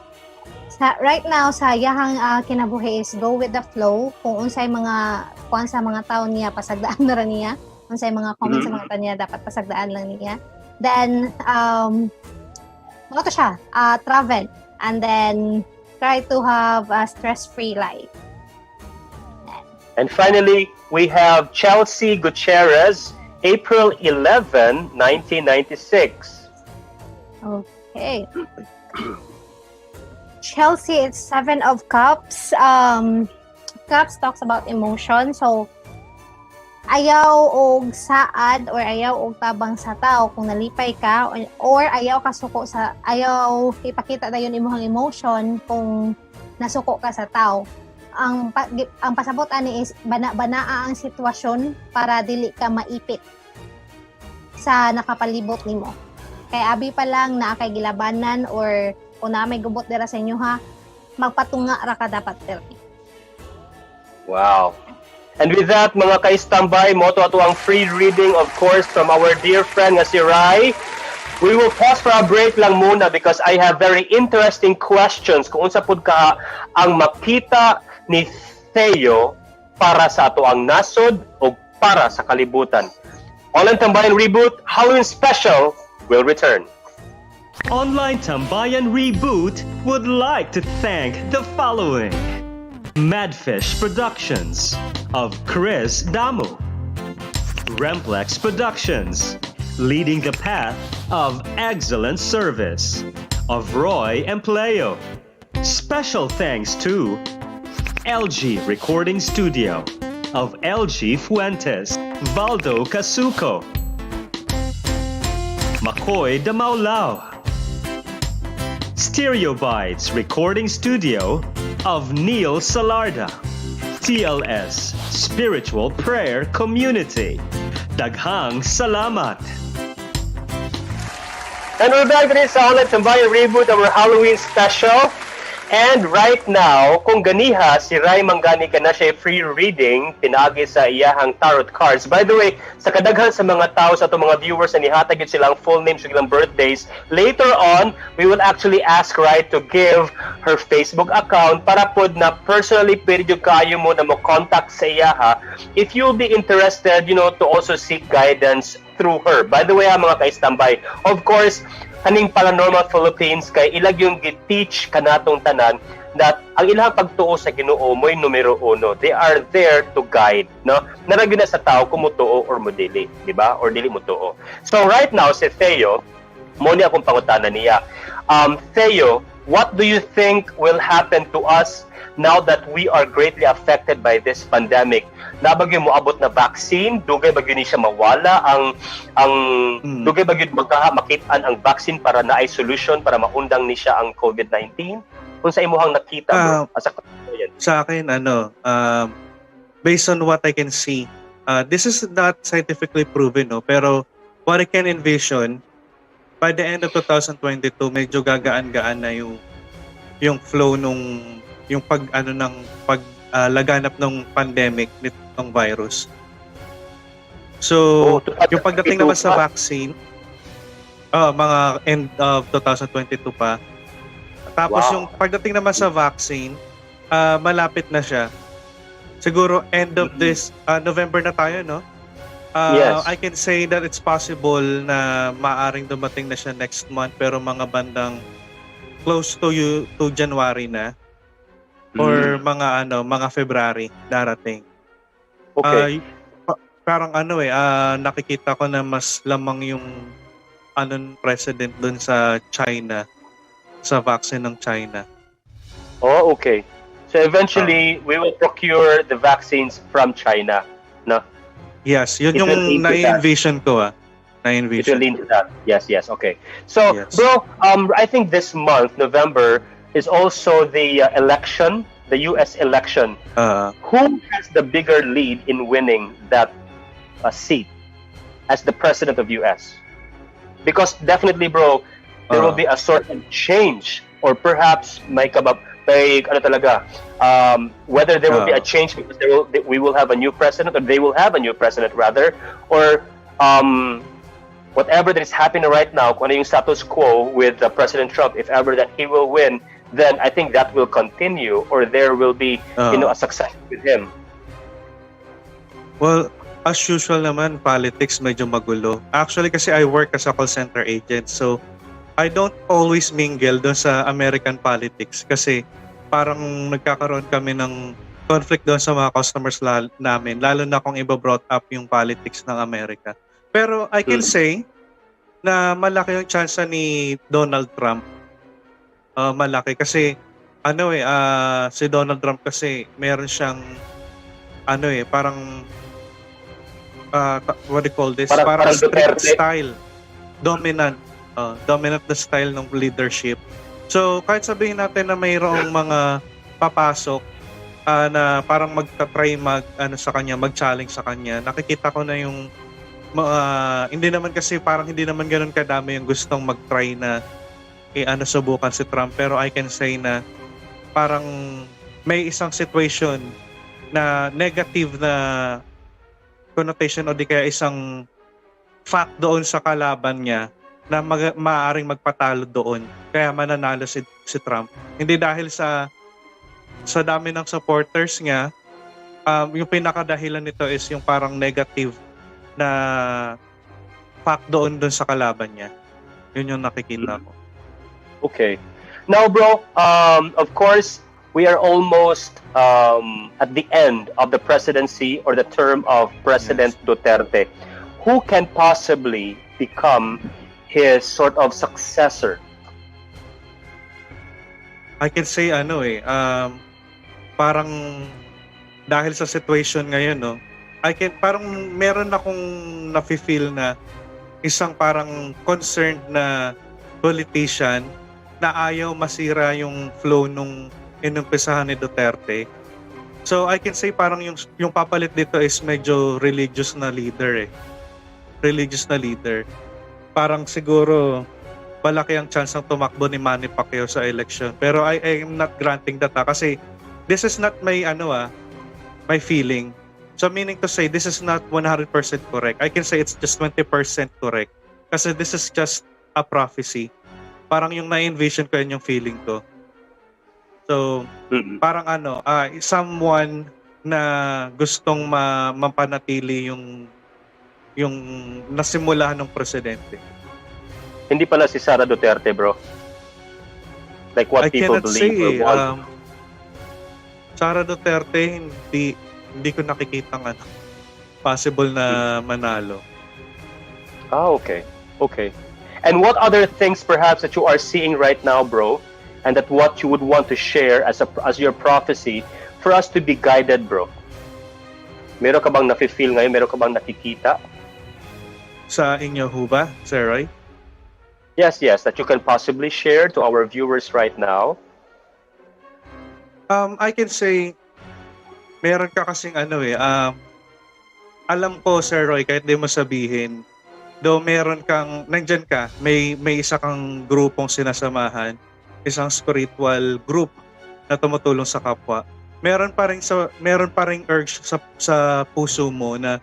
right now sa iyahang kinabuhi is go with the flow. Kung unsay mga kuan sa mga tawo niya pasagdaan na ra niya, unsay mga comments sa mga tawo niya dapat pasagdaan lang niya. Then ano to siya, travel, and then try to have a stress-free life. And finally, we have Chelsea Gutierrez, April 11, 1996. Okay. Chelsea, it's Seven of Cups. Cups talks about emotion. So, ayaw og saad or ayaw og tabang sa tao kung nalipay ka, or ayaw kasuko sa, ayaw ipakita dayon imong emotion kung nasuko ka sa tao. Ang pasabot ani is bana-banaa ang sitwasyon para dili ka maipit sa nakapalibot nimo. Kay abi pa lang na kay gilabanan or kung na may gubot dira sa inyo ha, magpatunga ra ka dapat diri. Wow. And with that, mga kaistambay, mo to ato ang free reading, of course, from our dear friend nga si Rai. We will pause for a break lang muna because I have very interesting questions kung unsa pud ka ang makita ni Theo para sa ato ang nasod o para sa kalibutan. Online Tambayan Reboot, Halloween Special will return. Online Tambayan Reboot would like to thank the following: Madfish Productions of Chris Damu, Remplex Productions, leading the path of excellent service, of Roy Empleo. Special thanks to LG Recording Studio of LG Fuentes, Valdo Casuco, McCoy de Maulao, Stereobytes Recording Studio of Neil Salarda, TLS Spiritual Prayer Community, Daghang Salamat. And we're back today sa Online Tambayan Reboot, our Halloween special. And right now, kung ganiha, si Ray Mangani ka na siya free reading, pinagi sa iyahang tarot cards. By the way, sa kadaghan sa mga tao, sa itong mga viewers na nihatag yun silang full names, silang birthdays, later on, we will actually ask Ray to give her Facebook account para pod na personally pwede yung kayo mo na mo contact sa iyaha if you'll be interested, to also seek guidance through her. By the way, mga kaistambay, of course, kaning Paranormal Philippines kay ilag yung gi-teach kanatong tanan that ang ilang pagtuo sa Ginoo mo'y numero 1. They are there to guide, no? Naragyo na sa tao kung mutuo or modili, di ba? Or dili mutuo. So right now, si Theo, mo ni akong pangutana niya. Theo, what do you think will happen to us now that we are greatly affected by this pandemic? Nabagyo mo abot na vaccine, dugay bagyo ni siya mawala dugay bagyo makitaan ang vaccine para na ay solution para maundang ni siya ang COVID-19. Kung sa imuhang nakita bro, sa akin based on what I can see, this is not scientifically proven, no, pero what I can envision by the end of 2022 medyo gagaan-gaan na yung flow yung laganap ng pandemic nitong virus. So, yung pagdating naman sa vaccine, mga end of 2022 pa. Tapos yung pagdating naman sa vaccine, malapit na siya. Siguro end of this November na tayo, no? Yes. I can say that it's possible na maaring dumating na siya next month, pero mga bandang close to January na. Or mga February darating. Okay. Parang nakikita ko na mas lamang yung president dun sa China, sa vaccine ng China. Oh, okay. So eventually, we will procure the vaccines from China, no? Yes, yun yung na-envision ko. It will lean to that. Yes, okay. So, yes. Bro, I think this month, November, is also the election, the U.S. election. Who has the bigger lead in winning that seat as the president of U.S.? Because definitely, bro, there will be a sort of change, or perhaps whether there will be a change because we will have a new president, or they will have a new president rather, or whatever that is happening right now, kung ano yung status quo with President Trump, if ever that he will win, then I think that will continue, or there will be a success with him. Well, as usual naman, politics medyo magulo. Actually, kasi I work as a call center agent, so I don't always mingle doon sa American politics kasi parang nagkakaroon kami ng conflict doon sa mga customers namin, lalo na kung iba-brought up yung politics ng Amerika. Pero I can say na malaki yung chance ni Donald Trump. Malaki kasi si Donald Trump kasi meron siyang parang what do you call this? Parang strict style. Dominant na style ng leadership. So kahit sabihin natin na mayroong mga papasok na parang magta-try sa kanya, mag-challenge sa kanya, nakikita ko na yung hindi naman ganun kadami yung gustong mag-try na subukan si Trump, pero I can say na parang may isang situation na negative na connotation o di kaya isang fact doon sa kalaban niya na maaaring magpatalo doon kaya mananalo si Trump. Hindi dahil sa dami ng supporters niya, yung pinakadahilan nito is yung parang negative na fact doon sa kalaban niya. Yun yung nakikita ko. Okay. Now, bro, of course, we are almost at the end of the presidency or the term of President Duterte. Who can possibly become his sort of successor? I can say parang dahil sa situation ngayon, no, parang meron akong nafe-feel na isang parang concerned na politician na ayaw masira yung flow nung inumpisahan ni Duterte. So I can say parang yung papalit dito is medyo religious na leader. Religious na leader. Parang siguro palaki ang chance ng tumakbo ni Manny Pacquiao sa election. Pero I am not granting that kasi this is not my my feeling. So meaning to say this is not 100% correct. I can say it's just 20% correct. Kasi this is just a prophecy. Parang yung na-envision ko yun yung feeling ko. So parang someone na gustong mapanatili yung nasimula ng presidente. Hindi pala si Sara Duterte, bro. Like what I people cannot believe say. or want. Sara Duterte, hindi ko nakikitang possible na manalo. Okay. Okay. And what other things perhaps that you are seeing right now, bro, and that what you would want to share as your prophecy for us to be guided, bro? Meron ka bang nafe-feel ngayon? Meron ka bang nakikita? Sa inyo ho ba, Sir Roy? Yes, that you can possibly share to our viewers right now. I can say, meron ka kasing alam ko, Sir Roy, kahit di mo sabihin, though meron kang, nandyan ka, may isa kang grupong sinasamahan, isang spiritual group na tumutulong sa kapwa. Meron pa ring urge sa puso mo na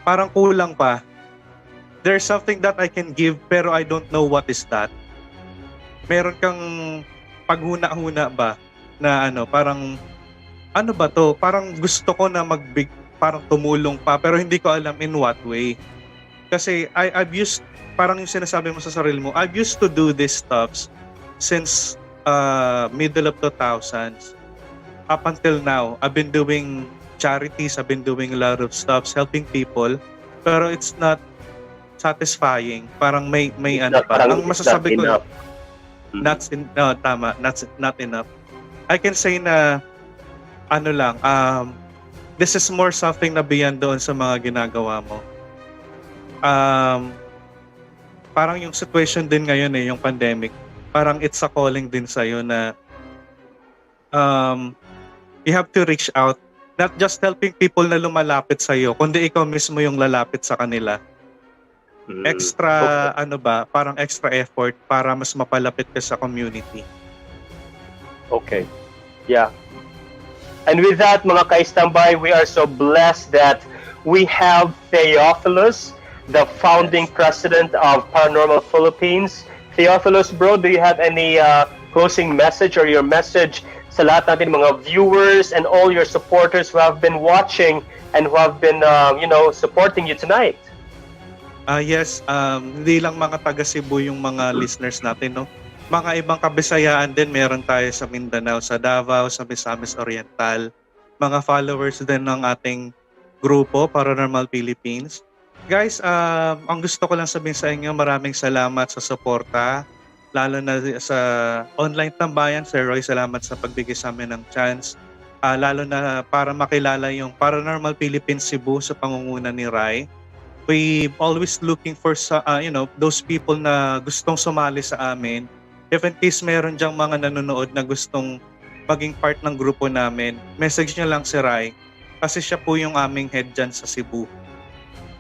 parang kulang pa. There's something that I can give pero I don't know what is that. Meron kang paghuna-huna ba na parang ano ba to? Parang gusto ko na parang tumulong pa pero hindi ko alam in what way. Kasi I've used, parang yung sinasabi mo sa sarili mo, I've used to do these stuffs since middle of 2000s. Up until now, I've been doing charities, I've been doing a lot of stuffs, helping people, pero it's not satisfying. Parang may parang ang masasabi ko, not enough. I can say na this is more something na beyond doon sa mga ginagawa mo. Parang yung situation din ngayon yung pandemic, parang it's a calling din sa'yo na you have to reach out, not just helping people na lumalapit sa'yo, kundi ikaw mismo yung lalapit sa kanila. Extra, parang extra effort para mas mapalapit ka sa community. Okay. Yeah. And with that, mga Kaistambay, we are so blessed that we have Theophilus, the founding president of Paranormal Philippines. Theophilus, bro, do you have any closing message or your message sa lahat natin mga viewers and all your supporters who have been watching and who have been, supporting you tonight? Yes, hindi lang mga taga Cebu yung mga listeners natin, no? Mga ibang kabisayaan din meron tayo sa Mindanao, sa Davao, sa Misamis Oriental. Mga followers din ng ating grupo, Paranormal Philippines. Guys, ang gusto ko lang sabihin sa inyo, maraming salamat sa suporta. Lalo na sa online tambayan, Sir Roy, salamat sa pagbigay sa amin ng chance. Lalo na para makilala yung Paranormal Philippines Cebu sa pangunguna ni Rai. We always looking for those people na gustong sumali sa amin. If in case meron dyang mga nanonood na gustong maging part ng grupo namin, message nyo lang si Rai kasi siya po yung aming head dyan sa Cebu.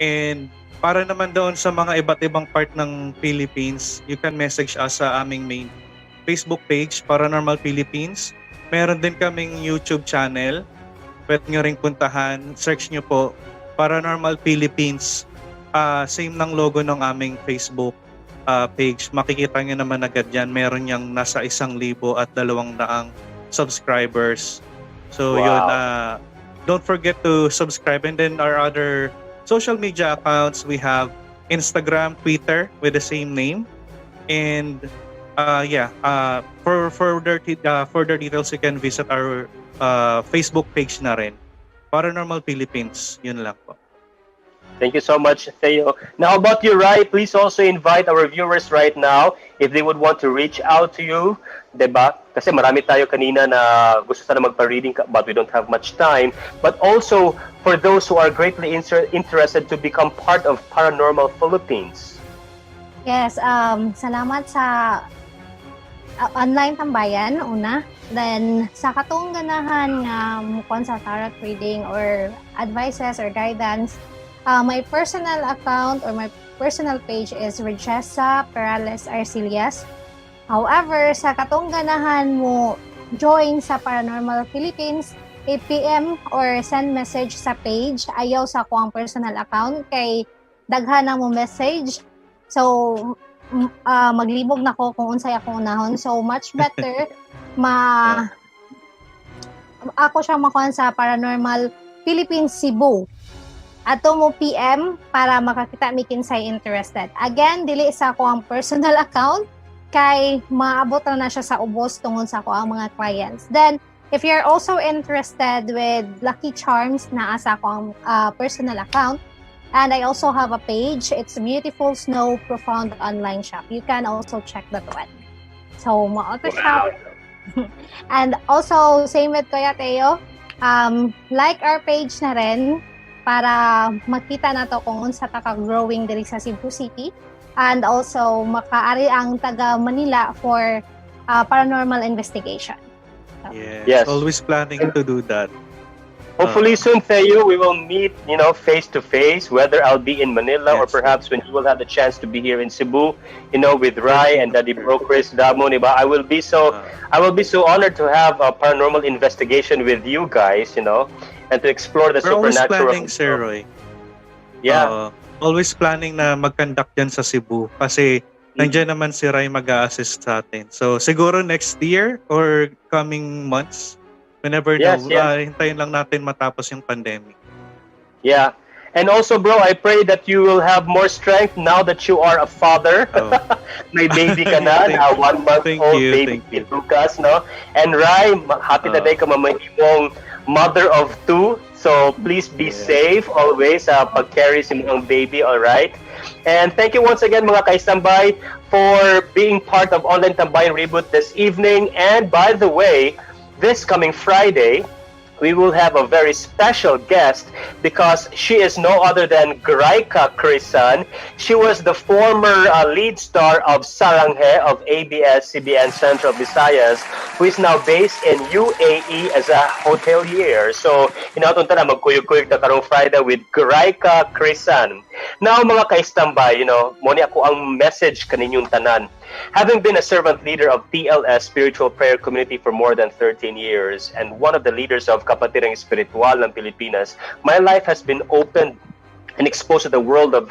And para naman doon sa mga iba't ibang part ng Philippines, you can message us sa aming main Facebook page, Paranormal Philippines. Meron din kaming YouTube channel. Pwede nyo ring puntahan. Search nyo po, Paranormal Philippines. Same ng logo ng aming Facebook page. Makikita nyo naman agad yan. Meron yang nasa 1,200 subscribers. So yun, don't forget to subscribe. And then our other social media accounts, we have Instagram, Twitter with the same name. And for further details, you can visit our Facebook page na rin. Paranormal Philippines. Yun lang po. Thank you so much, Theo. Now, about you, Rai, please also invite our viewers right now if they would want to reach out to you, diba? Kasi marami tayo kanina na gusto sana magpa-reading but we don't have much time. But also, for those who are greatly interested to become part of Paranormal Philippines. Yes, salamat sa online tambayan, una. Then, sa katong ganahan nga mukon sa tarot reading or advices or guidance, my personal account or my personal page is Regessa Perales Arcillas. However, sa katong ganahan mo join sa Paranormal Philippines, PM or send message sa page, ayaw sa akong personal account kay daghan na mo message. So, maglibog na ko kung unsay akong unahon. So, much better ako siya makuha sa Paranormal Philippines Cebu. Ato mo PM para makakita mi kinsay interested. Again, dili sa ako ang personal account kay maabot na siya sa ubos tungod sa ako ang mga clients. Then, if you're also interested with Lucky Charms na asa ko ang personal account, and I also have a page, it's Beautiful Snow Profound Online Shop. You can also check that one. So, ma-auto shop. And also, same with Kuya Teo, like our page na rin para makita na to kung unsa ta ka-growing diri sa Cebu City. And also, makaari ang taga Manila for paranormal investigation. So, Yes. Always planning to do that. Hopefully soon, Theo, we will meet, face to face, whether I'll be in Manila or Yes. perhaps when you will have the chance to be here in Cebu, with Rai and Daddy Bro Chris Damo, diba? I will be so honored to have a paranormal investigation with you guys, and to explore the We're always supernatural. planning, Sir Roy. Yeah. Always planning na mag-conduct dyan sa Cebu kasi nandiyan naman si Rai mag-a-assist sa atin. So siguro next year or coming months, whenever hintayin lang natin matapos yung pandemic. Yeah. And also, bro, I pray that you will have more strength now that you are a father. Oh. May baby ka na, na 1 month old baby Lucas, no? And Rai, happy na day ka mamahimong mother of 2. So please be safe always pag-carry si mong baby, all right? And thank you once again mga Kaistambay for being part of Online Tambayan Reboot this evening. And by the way, this coming Friday, we will have a very special guest because she is no other than GRYKA KRISSAN. She was the former lead star of SARANGHE of ABS-CBN Central Visayas, who is now based in UAE as a hotelier. So, inatunta na magkuyog-kuyog na karong Friday with GRYKA KRISSAN. Now, mga Kaistambay, muni ako ang message kaninyong tanan. Having been a servant leader of TLS Spiritual Prayer Community for more than 13 years and one of the leaders of Kapatirang Espiritual ng Pilipinas, my life has been opened and exposed to the world of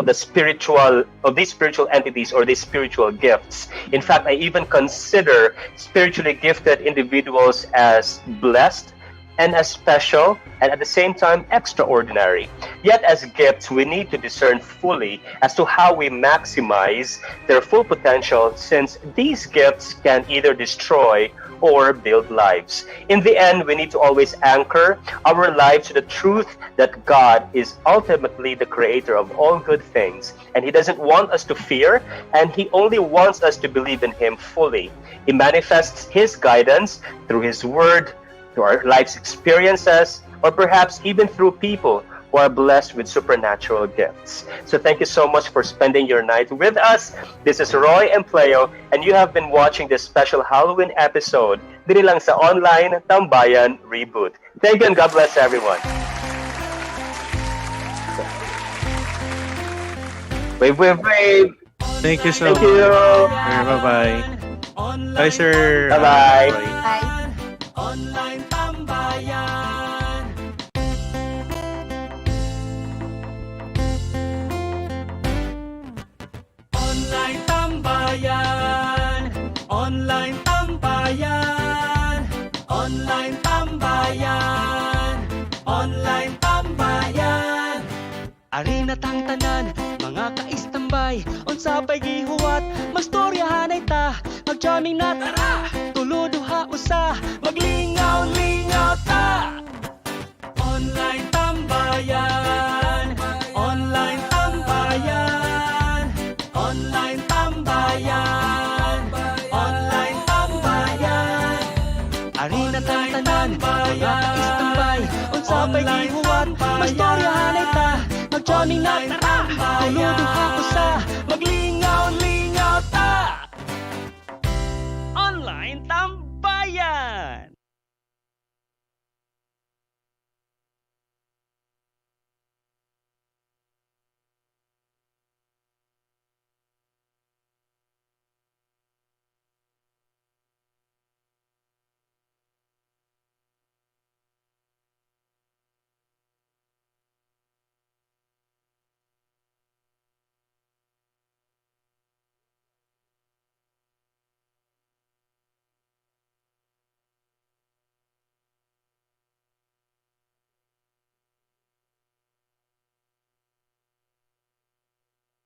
these spiritual entities or these spiritual gifts. In fact, I even consider spiritually gifted individuals as blessed and as special, and at the same time extraordinary. Yet as gifts, we need to discern fully as to how we maximize their full potential, since these gifts can either destroy or build lives. In the end, we need to always anchor our lives to the truth that God is ultimately the creator of all good things, and He doesn't want us to fear, and He only wants us to believe in Him fully. He manifests His guidance through His Word, through our life's experiences, or perhaps even through people who are blessed with supernatural gifts. So thank you so much for spending your night with us. This is Roy and Pleo, and you have been watching this special Halloween episode dito lang sa Online Tambayan Reboot. Thank you and God bless everyone. Wave, wave, wave. Thank you so Thank much. you. Bye-bye. Bye, Sir. Bye-bye. Roy. bye. Online Tambayan. Online Tambayan. Online Tambayan. Online Tambayan. Online Tambayan. Ari na tang tanan, mga kaistambay, unsa pay gihuwat, magstoryahan ay ta, mag-jamming na tara, tuluduha usa, maglingaw-lingaw ta. Online Tambayan, Online Tambayan, Online Tambayan, Online Tambayan. Ari na tang tanan, mga kaistambay, unsa pay gihuwat, magstoryahan ay ta, mag-jamming na tara, tuluduha